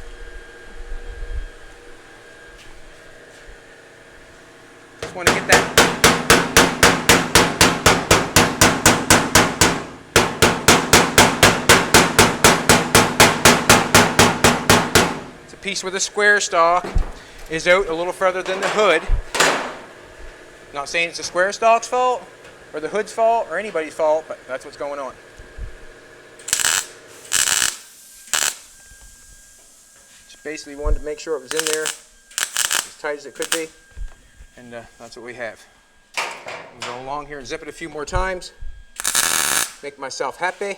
A: Just want to get that. Piece where the square stock is out a little further than the hood. Not saying it's the square stock's fault or the hood's fault or anybody's fault, but that's what's going on. Just basically wanted to make sure it was in there as tight as it could be. And that's what we have. We'll go along here and zip it a few more times. Make myself happy.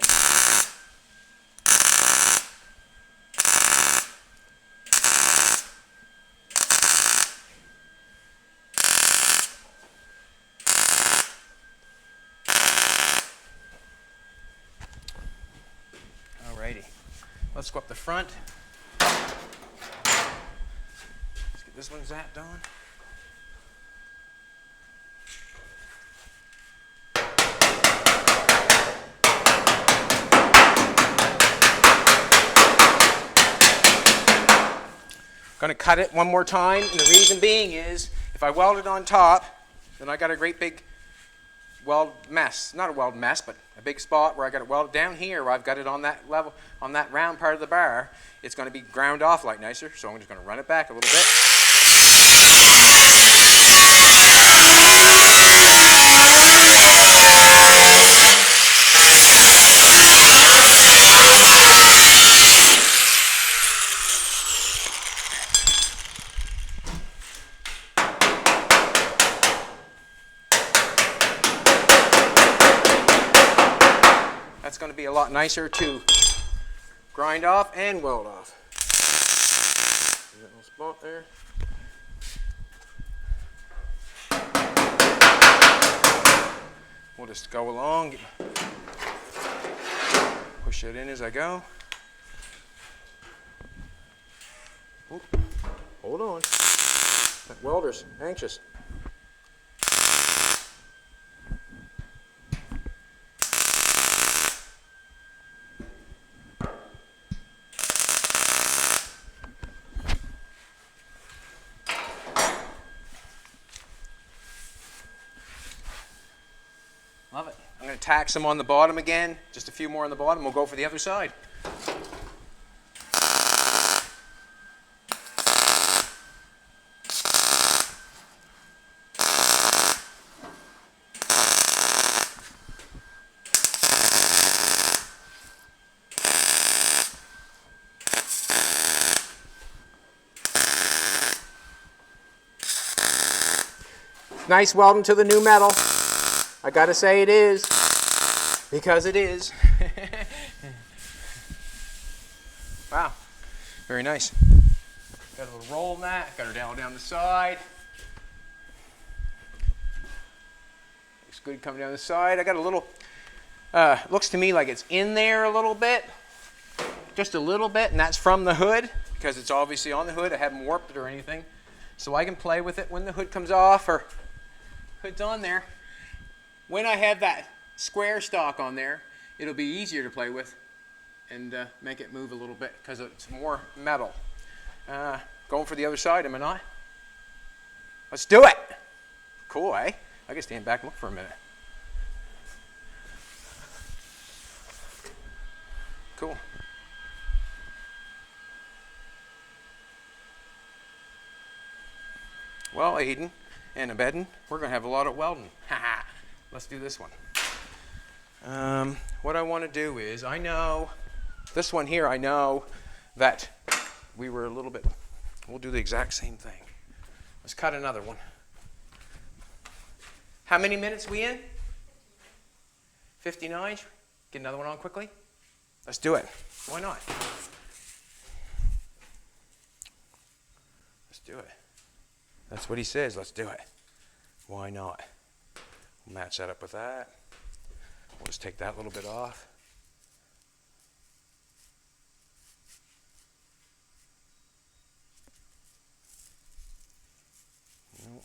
A: Alrighty. Let's go up the front. Let's get this one zapped on. Going to cut it one more time, and the reason being is if I weld it on top, then I got a great big weld mess. Not a weld mess, but a big spot where I got it welded down here where I've got it on that level, on that round part of the bar. It's going to be ground off like nicer, so I'm just going to run it back a little bit. That's going to be a lot nicer to grind off and weld off. That little spot there. We'll just go along, push it in as I go. Oop, hold on, that welder's anxious. Love it. I'm going to tack some on the bottom again, just a few more on the bottom. We'll go for the other side. Nice welding to the new metal. I gotta say it is, because it is. Wow, very nice. Got a little roll in that, got her down the side. Looks good coming down the side. I got a little, looks to me like it's in there a little bit, just a little bit, and that's from the hood, because it's obviously on the hood. I haven't warped it or anything. So I can play with it when the hood comes off or hood's on there. When I have that square stock on there, it'll be easier to play with and make it move a little bit because it's more metal. Going for the other side, am I not? Let's do it. Cool, eh? I can stand back and look for a minute. Cool. Well, Aiden and Abedin, we're going to have a lot of welding. Haha. Let's do this one. What I want to do is, I know, this one here, I know that we were a little bit, we'll do the exact same thing. Let's cut another one. How many minutes we in? 59? Get another one on quickly? Let's do it. Why not? Let's do it. That's what he says, let's do it. Why not? We'll match that up with that. We'll just take that little bit off. Nope.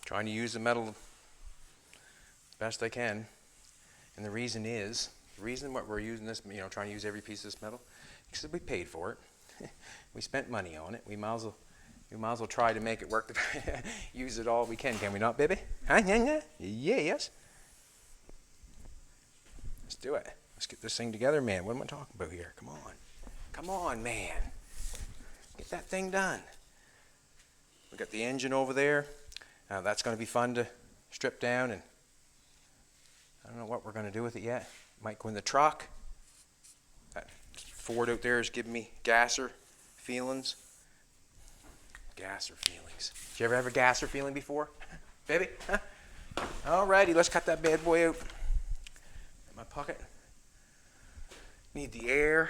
A: Trying to use the metal best I can, and the reason what we're using this, trying to use every piece of this metal, because we paid for it. We spent money on it. We might as well try to make it work. Use it all we can we not, baby? Huh? Yes. Let's do it. Let's get this thing together, man. What am I talking about here? Come on, man. Get that thing done. We got the engine over there. That's going to be fun to strip down, and I don't know what we're going to do with it yet. Might go in the truck. That Ford out there is giving me gasser feelings. Gasser feelings. Did you ever have a gasser feeling before? Baby? Huh? Alrighty, let's cut that bad boy out. In my pocket. Need the air.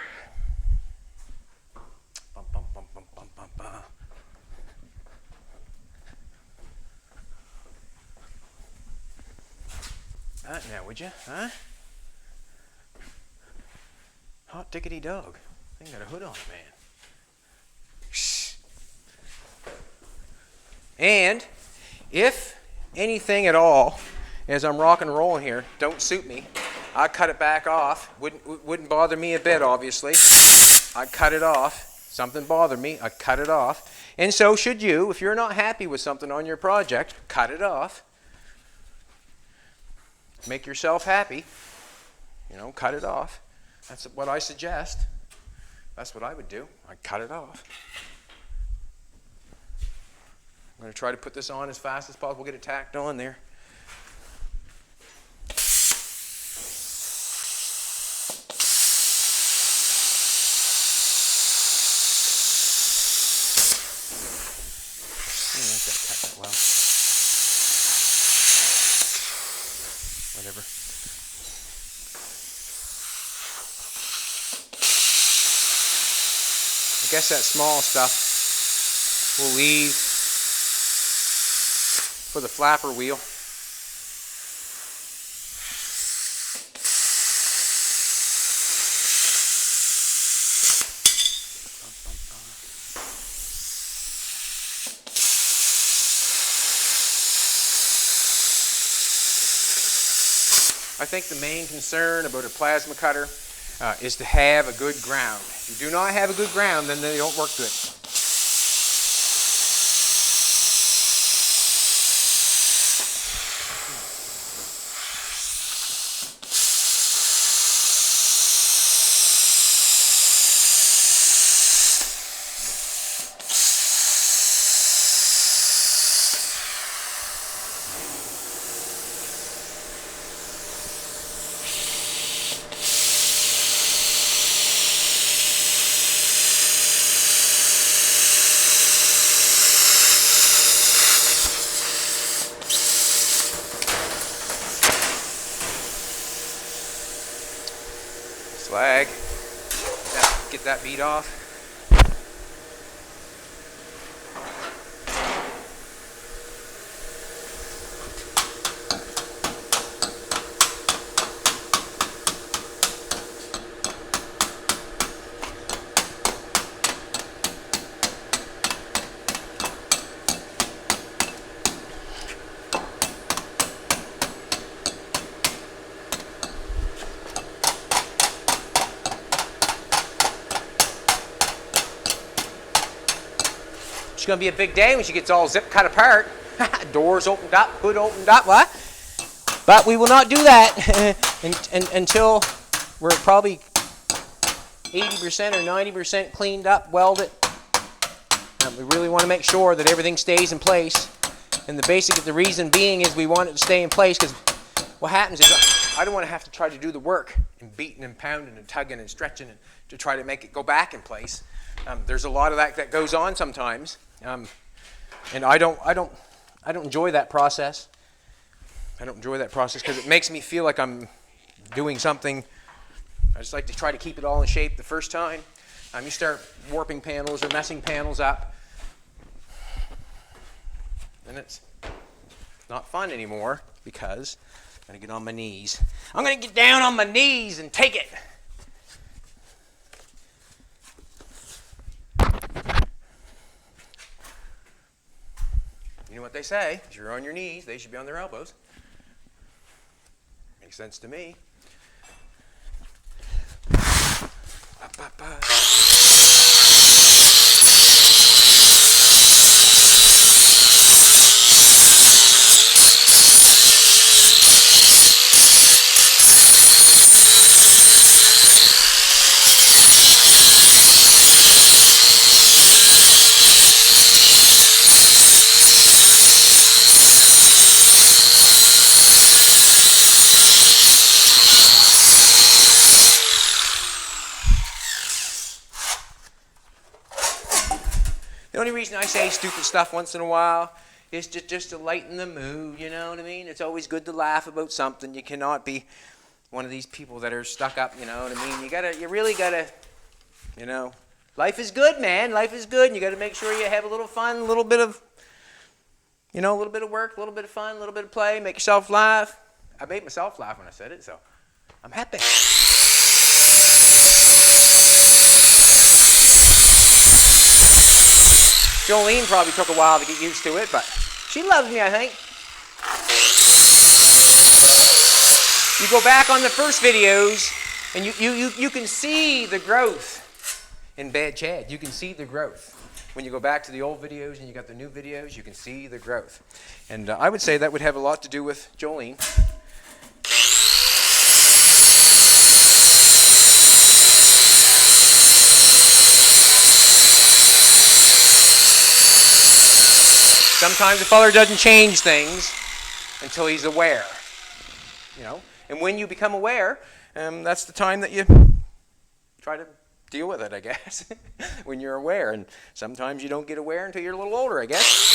A: Bum, bum, bum, bum, bum, bum, bum. That now, would you? Huh? Hot diggity dog. Thing got a hood on it, man. Shh. And if anything at all, as I'm rock and rolling here, don't suit me, I cut it back off. Wouldn't bother me a bit, obviously. I cut it off. Something bothered me, I cut it off. And so should you. If you're not happy with something on your project, cut it off. Make yourself happy. You know, cut it off. That's what I suggest. That's what I would do. I'd cut it off. I'm going to try to put this on as fast as possible, get it tacked on there. Whatever. I guess that small stuff we'll leave for the flapper wheel. I think the main concern about a plasma cutter is to have a good ground. If you do not have a good ground, then they don't work good. Slag. Get that bead off. It's going to be a big day when she gets all zip cut apart. Doors opened up, hood opened up, what? But we will not do that until we're probably 80% or 90% cleaned up, welded. We really want to make sure that everything stays in place. And the reason being is we want it to stay in place, because what happens is I don't want to have to try to do the work and beating and pounding and tugging and stretching to try to make it go back in place. There's a lot of that goes on sometimes. And I don't enjoy that process. I don't enjoy that process because it makes me feel like I'm doing something. I just like to try to keep it all in shape the first time. You start warping panels or messing panels up, and it's not fun anymore because I'm going to get on my knees. I'm going to get down on my knees and take it. You know what they say, if you're on your knees, they should be on their elbows. Makes sense to me. The only reason I say stupid stuff once in a while is just to lighten the mood, you know what I mean? It's always good to laugh about something. You cannot be one of these people that are stuck up, you know what I mean? You really gotta, you know, life is good, man. Life is good, and you gotta make sure you have a little fun, a little bit of, you know, a little bit of work, a little bit of fun, a little bit of play, make yourself laugh. I made myself laugh when I said it, so I'm happy. Jolene probably took a while to get used to it, but she loves me, I think. You go back on the first videos, and you can see the growth in Bad Chad. You can see the growth. When you go back to the old videos and you got the new videos, you can see the growth. And I would say that would have a lot to do with Jolene. Sometimes a feller doesn't change things until he's aware, you know. And when you become aware, that's the time that you try to deal with it, I guess, when you're aware. And sometimes you don't get aware until you're a little older, I guess.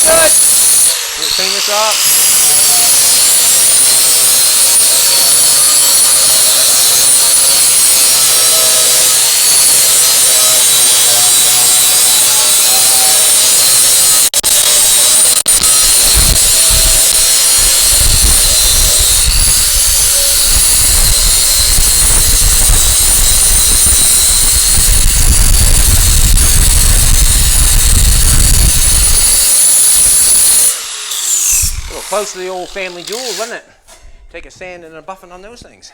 A: Good. We'll clean this up. Close to the old family jewels, isn't it? Take a sand and a buffing on those things.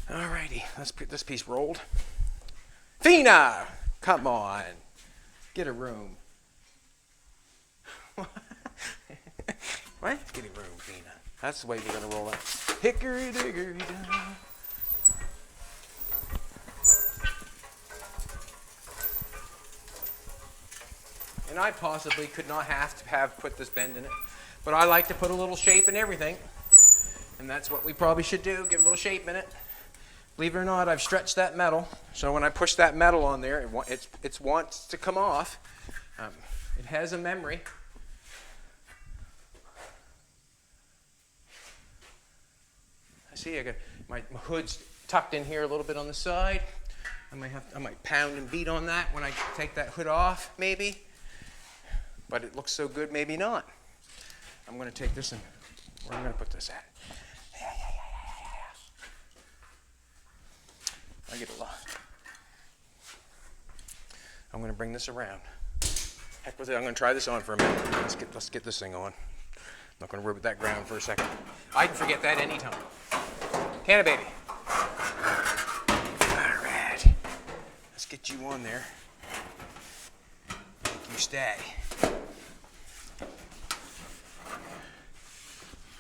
A: Alrighty, let's get this piece rolled. Fina, come on, get a room. What? Get a room, Fina. That's the way we're gonna roll it. Hickory dickory down. And I possibly could not have put this bend in it. But I like to put a little shape in everything, and that's what we probably should do, give a little shape in it. Believe it or not, I've stretched that metal, so when I push that metal on there, it wants to come off. It has a memory. I see I got my hood's tucked in here a little bit on the side. I might pound and beat on that when I take that hood off, maybe. But it looks so good, maybe not. I'm going to take this and where am I going to put this at? I get a lot. I'm going to bring this around. Heck with it. I'm going to try this on for a minute. Let's get this thing on. I'm not going to worry about that ground for a second. I can forget that anytime. Can it, baby? All right. Let's get you on there. Make you stay.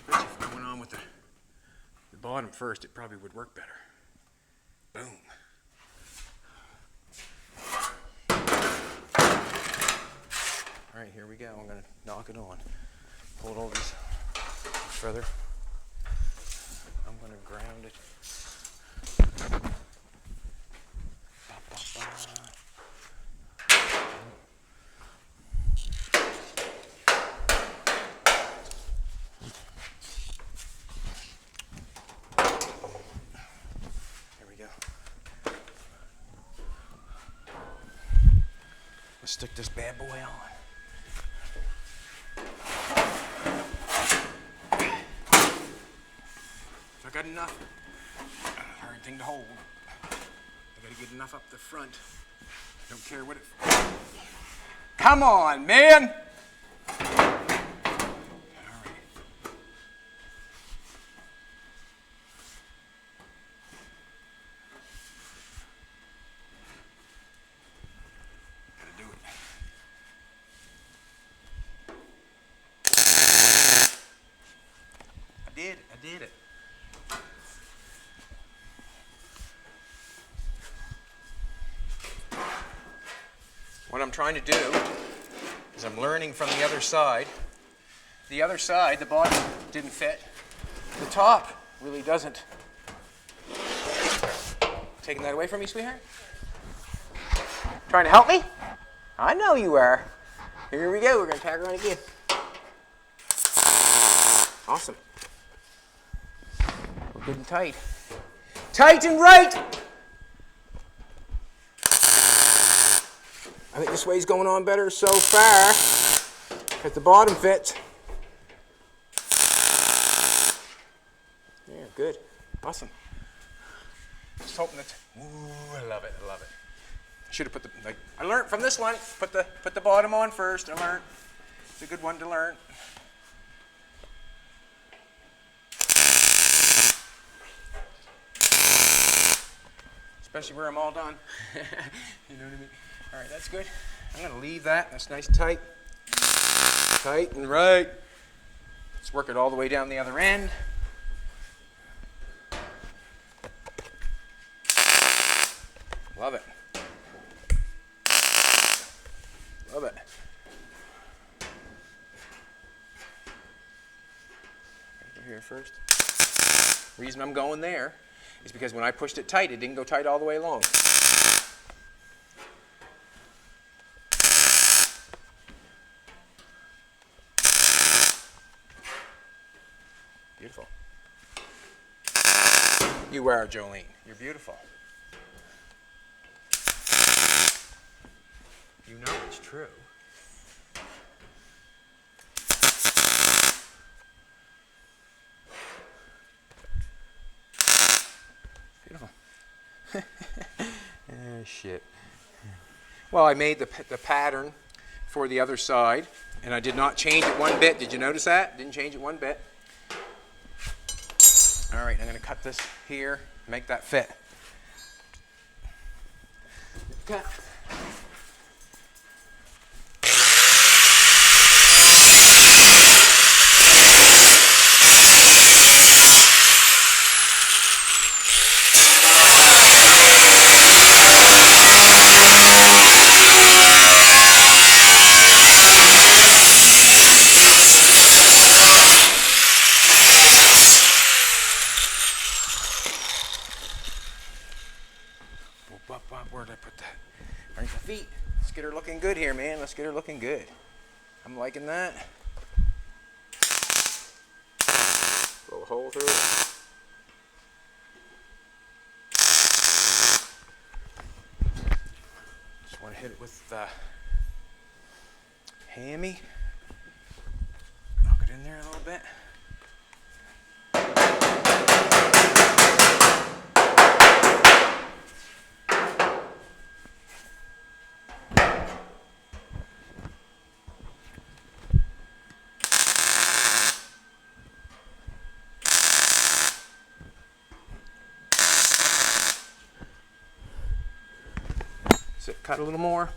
A: If I went on with the bottom first, it probably would work better. Boom. All right, here we go. I'm going to knock it on. Pull it over further. I'm going to ground it. Let's stick this bad boy on. If I got enough, hard thing to hold. I gotta get enough up the front. Don't care what it. Come on, man! I did it. trying to do is I'm learning from the other side. The other side, the bottom didn't fit. The top really doesn't. Taking that away from me, sweetheart? Trying to help me? I know you are. Here we go. We're going to tack her on again. Awesome. We're good and tight. Tight and right! I think this way's going on better so far because the bottom fits. Yeah, good. Awesome. Just hoping that. Ooh, I love it. I love it. Should have put the. Like, I learned from this one. Put the bottom on first. I learned. It's a good one to learn. Especially where I'm all done. You know what I mean? All right, that's good. I'm going to leave that. That's nice and tight. Tight and right. Let's work it all the way down the other end. Love it. Love it. Go here first. The reason I'm going there is because when I pushed it tight, it didn't go tight all the way along. Beautiful. You are, Jolene. You're beautiful. You know it's true. Beautiful. Shit. Well, I made the pattern for the other side, and I did not change it one bit. Did you notice that? Didn't change it one bit. All right, I'm going to cut this here, make that fit. Cut. Where did I put that? Underneath the feet. Let's get her looking good here, man. Let's get her looking good. I'm liking that. Blow a hole through it. Just want to hit it with the hammy. Knock it in there a little bit. So cut a little more.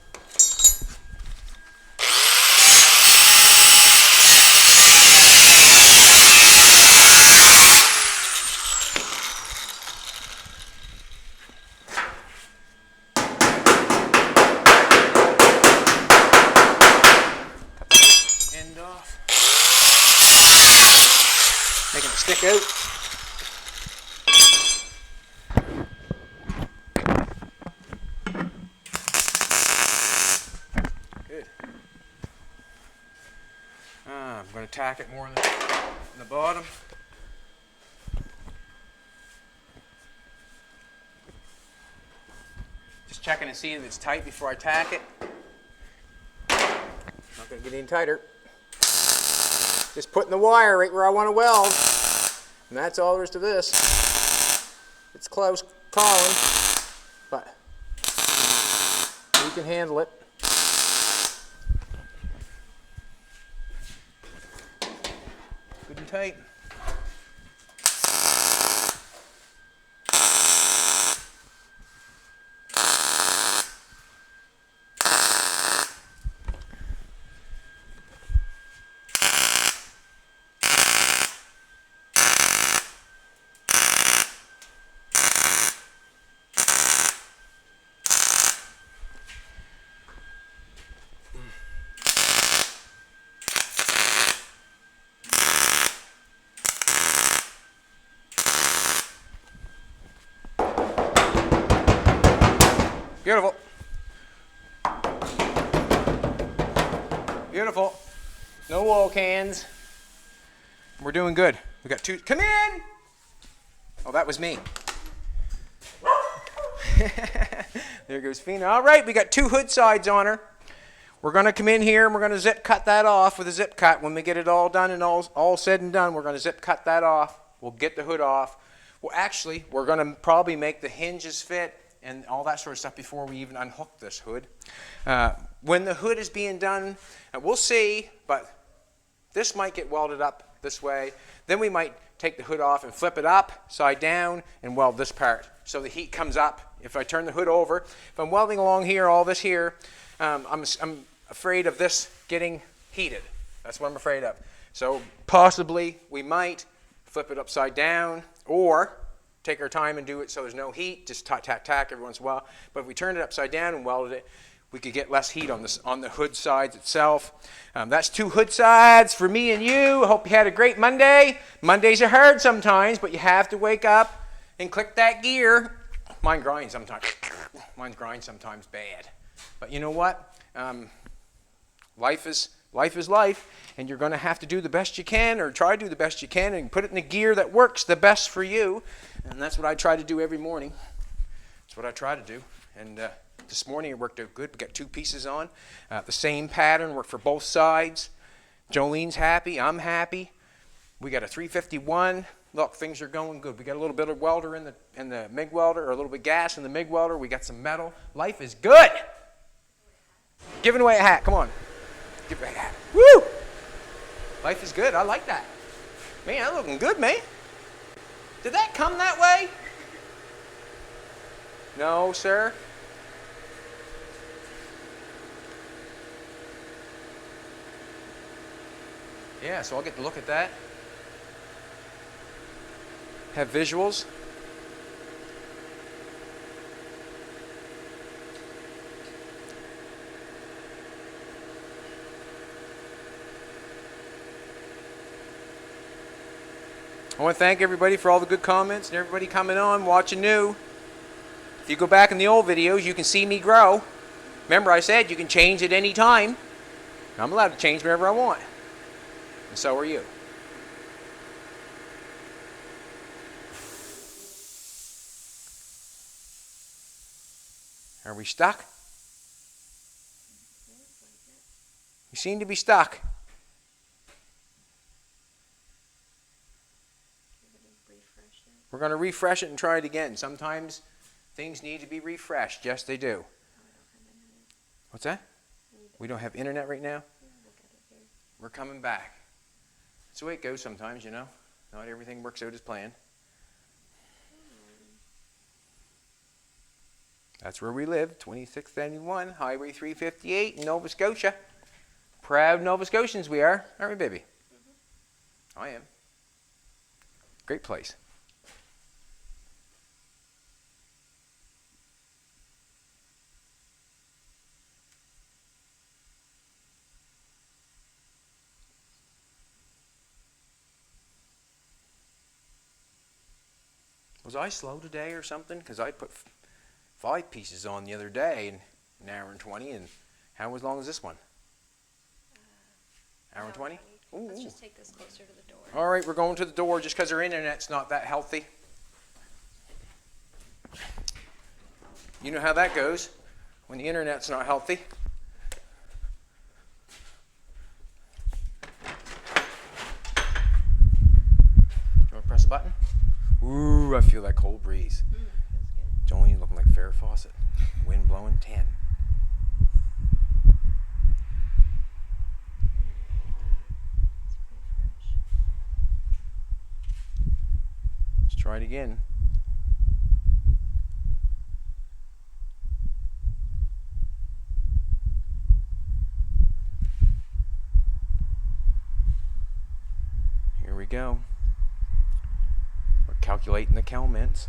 A: Cut the end off. Making it stick out. I'm going to tack it more in the bottom. Just checking to see if it's tight before I tack it. Not going to get any tighter. Just putting the wire right where I want to weld. And that's all there is to this. It's close calling, but you can handle it. Good and tight. Beautiful. Beautiful. No oil cans. We're doing good. We got two. Come in. Oh, that was me. There goes Fina. All right, we got two hood sides on her. We're going to come in here and we're going to zip cut that off with a zip cut. When we get it all done and all said and done, we're going to zip cut that off. We'll get the hood off. Well, actually, we're going to probably make the hinges fit and all that sort of stuff before we even unhook this hood. When the hood is being done, we'll see, but this might get welded up this way. Then we might take the hood off and flip it upside down and weld this part so the heat comes up. If I turn the hood over, if I'm welding along here, all this here, I'm afraid of this getting heated. That's what I'm afraid of. So possibly we might flip it upside down or take our time and do it so there's no heat, just tack, tack, tack every once in a while. But if we turned it upside down and welded it, we could get less heat on the hood sides itself. That's two hood sides for me and you. I hope you had a great Monday. Mondays are hard sometimes, but you have to wake up and click that gear. Mine grinds sometimes. Mine grinds sometimes bad. But you know what? Life is life, and you're going to have to do the best you can, or try to do the best you can, and put it in the gear that works the best for you. And that's what I try to do every morning. That's what I try to do. And this morning it worked out good. We got two pieces on. The same pattern worked for both sides. Jolene's happy. I'm happy. We got a 351. Look, things are going good. We got a little bit of welder in the MIG welder, or a little bit of gas in the MIG welder. We got some metal. Life is good. Giving away a hat. Come on. Give away a hat. Woo! Life is good. I like that. Man, I'm looking good, man. Did that come that way? No, sir. Yeah, so I'll get to look at that. Have visuals. I want to thank everybody for all the good comments and everybody coming on, watching new. If you go back in the old videos, you can see me grow. Remember, I said you can change at any time. I'm allowed to change whenever I want. And so are you. Are we stuck? We seem to be stuck. We're going to refresh it and try it again. Sometimes things need to be refreshed. Yes, they do. What's that? We don't have internet right now? We're coming back. That's the way it goes sometimes, you know. Not everything works out as planned. That's where we live, 2671 Highway 358 in Nova Scotia. Proud Nova Scotians we are, aren't we, baby? Mm-hmm. I am. Great place. Was I slow today or something? Because I put 5 pieces on the other day in an hour and 20. And how long is this one? Hour and 20?
B: Let's just take this closer to the door.
A: All right, we're going to the door just because our internet's not that healthy. You know how that goes when the internet's not healthy. You want to press a button? Ooh, I feel that cold breeze.
B: Feels good.
A: Jolene looking like Farrah Fawcett. Wind blowing 10. Let's try it again. Here we go. Calculating the comments.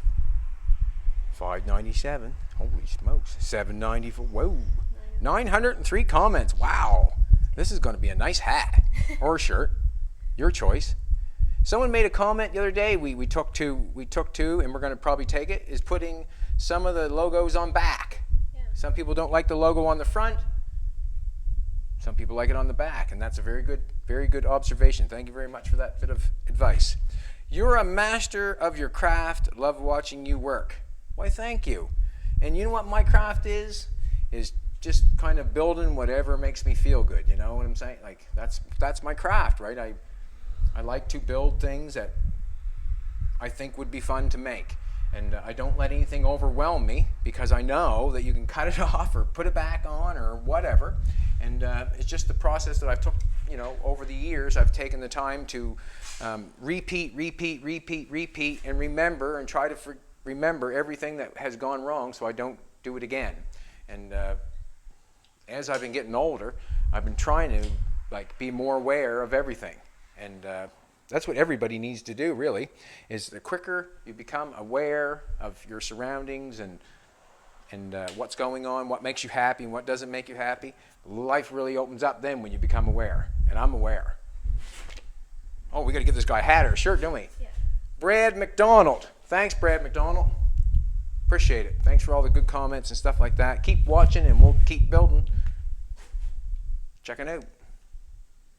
A: 597. Holy smokes. 794. Whoa. 903 comments. Wow. This is going to be a nice hat or a shirt. Your choice. Someone made a comment the other day. We took two, and we're going to probably take it. Is putting some of the logos on back.
B: Yeah.
A: Some people don't like the logo on the front. Some people like it on the back, and that's a very good observation. Thank you very much for that bit of advice. You're a master of your craft. Love watching you work. Why, thank you. And you know what my craft is? Is just kind of building whatever makes me feel good. You know what I'm saying? Like that's my craft, right? I like to build things that I think would be fun to make. And I don't let anything overwhelm me, because I know that you can cut it off or put it back on or whatever. And it's just the process that I've took, over the years. I've taken the time to repeat, and remember, and try to remember everything that has gone wrong so I don't do it again. And as I've been getting older, I've been trying to be more aware of everything. And that's what everybody needs to do, really, is the quicker you become aware of your surroundings and what's going on, what makes you happy and what doesn't make you happy, life really opens up then when you become aware. And I'm aware. Oh, we got to give this guy a hat or a shirt, don't we?
B: Yeah.
A: Brad McDonald. Thanks, Brad McDonald. Appreciate it. Thanks for all the good comments and stuff like that. Keep watching and we'll keep building. Check it out.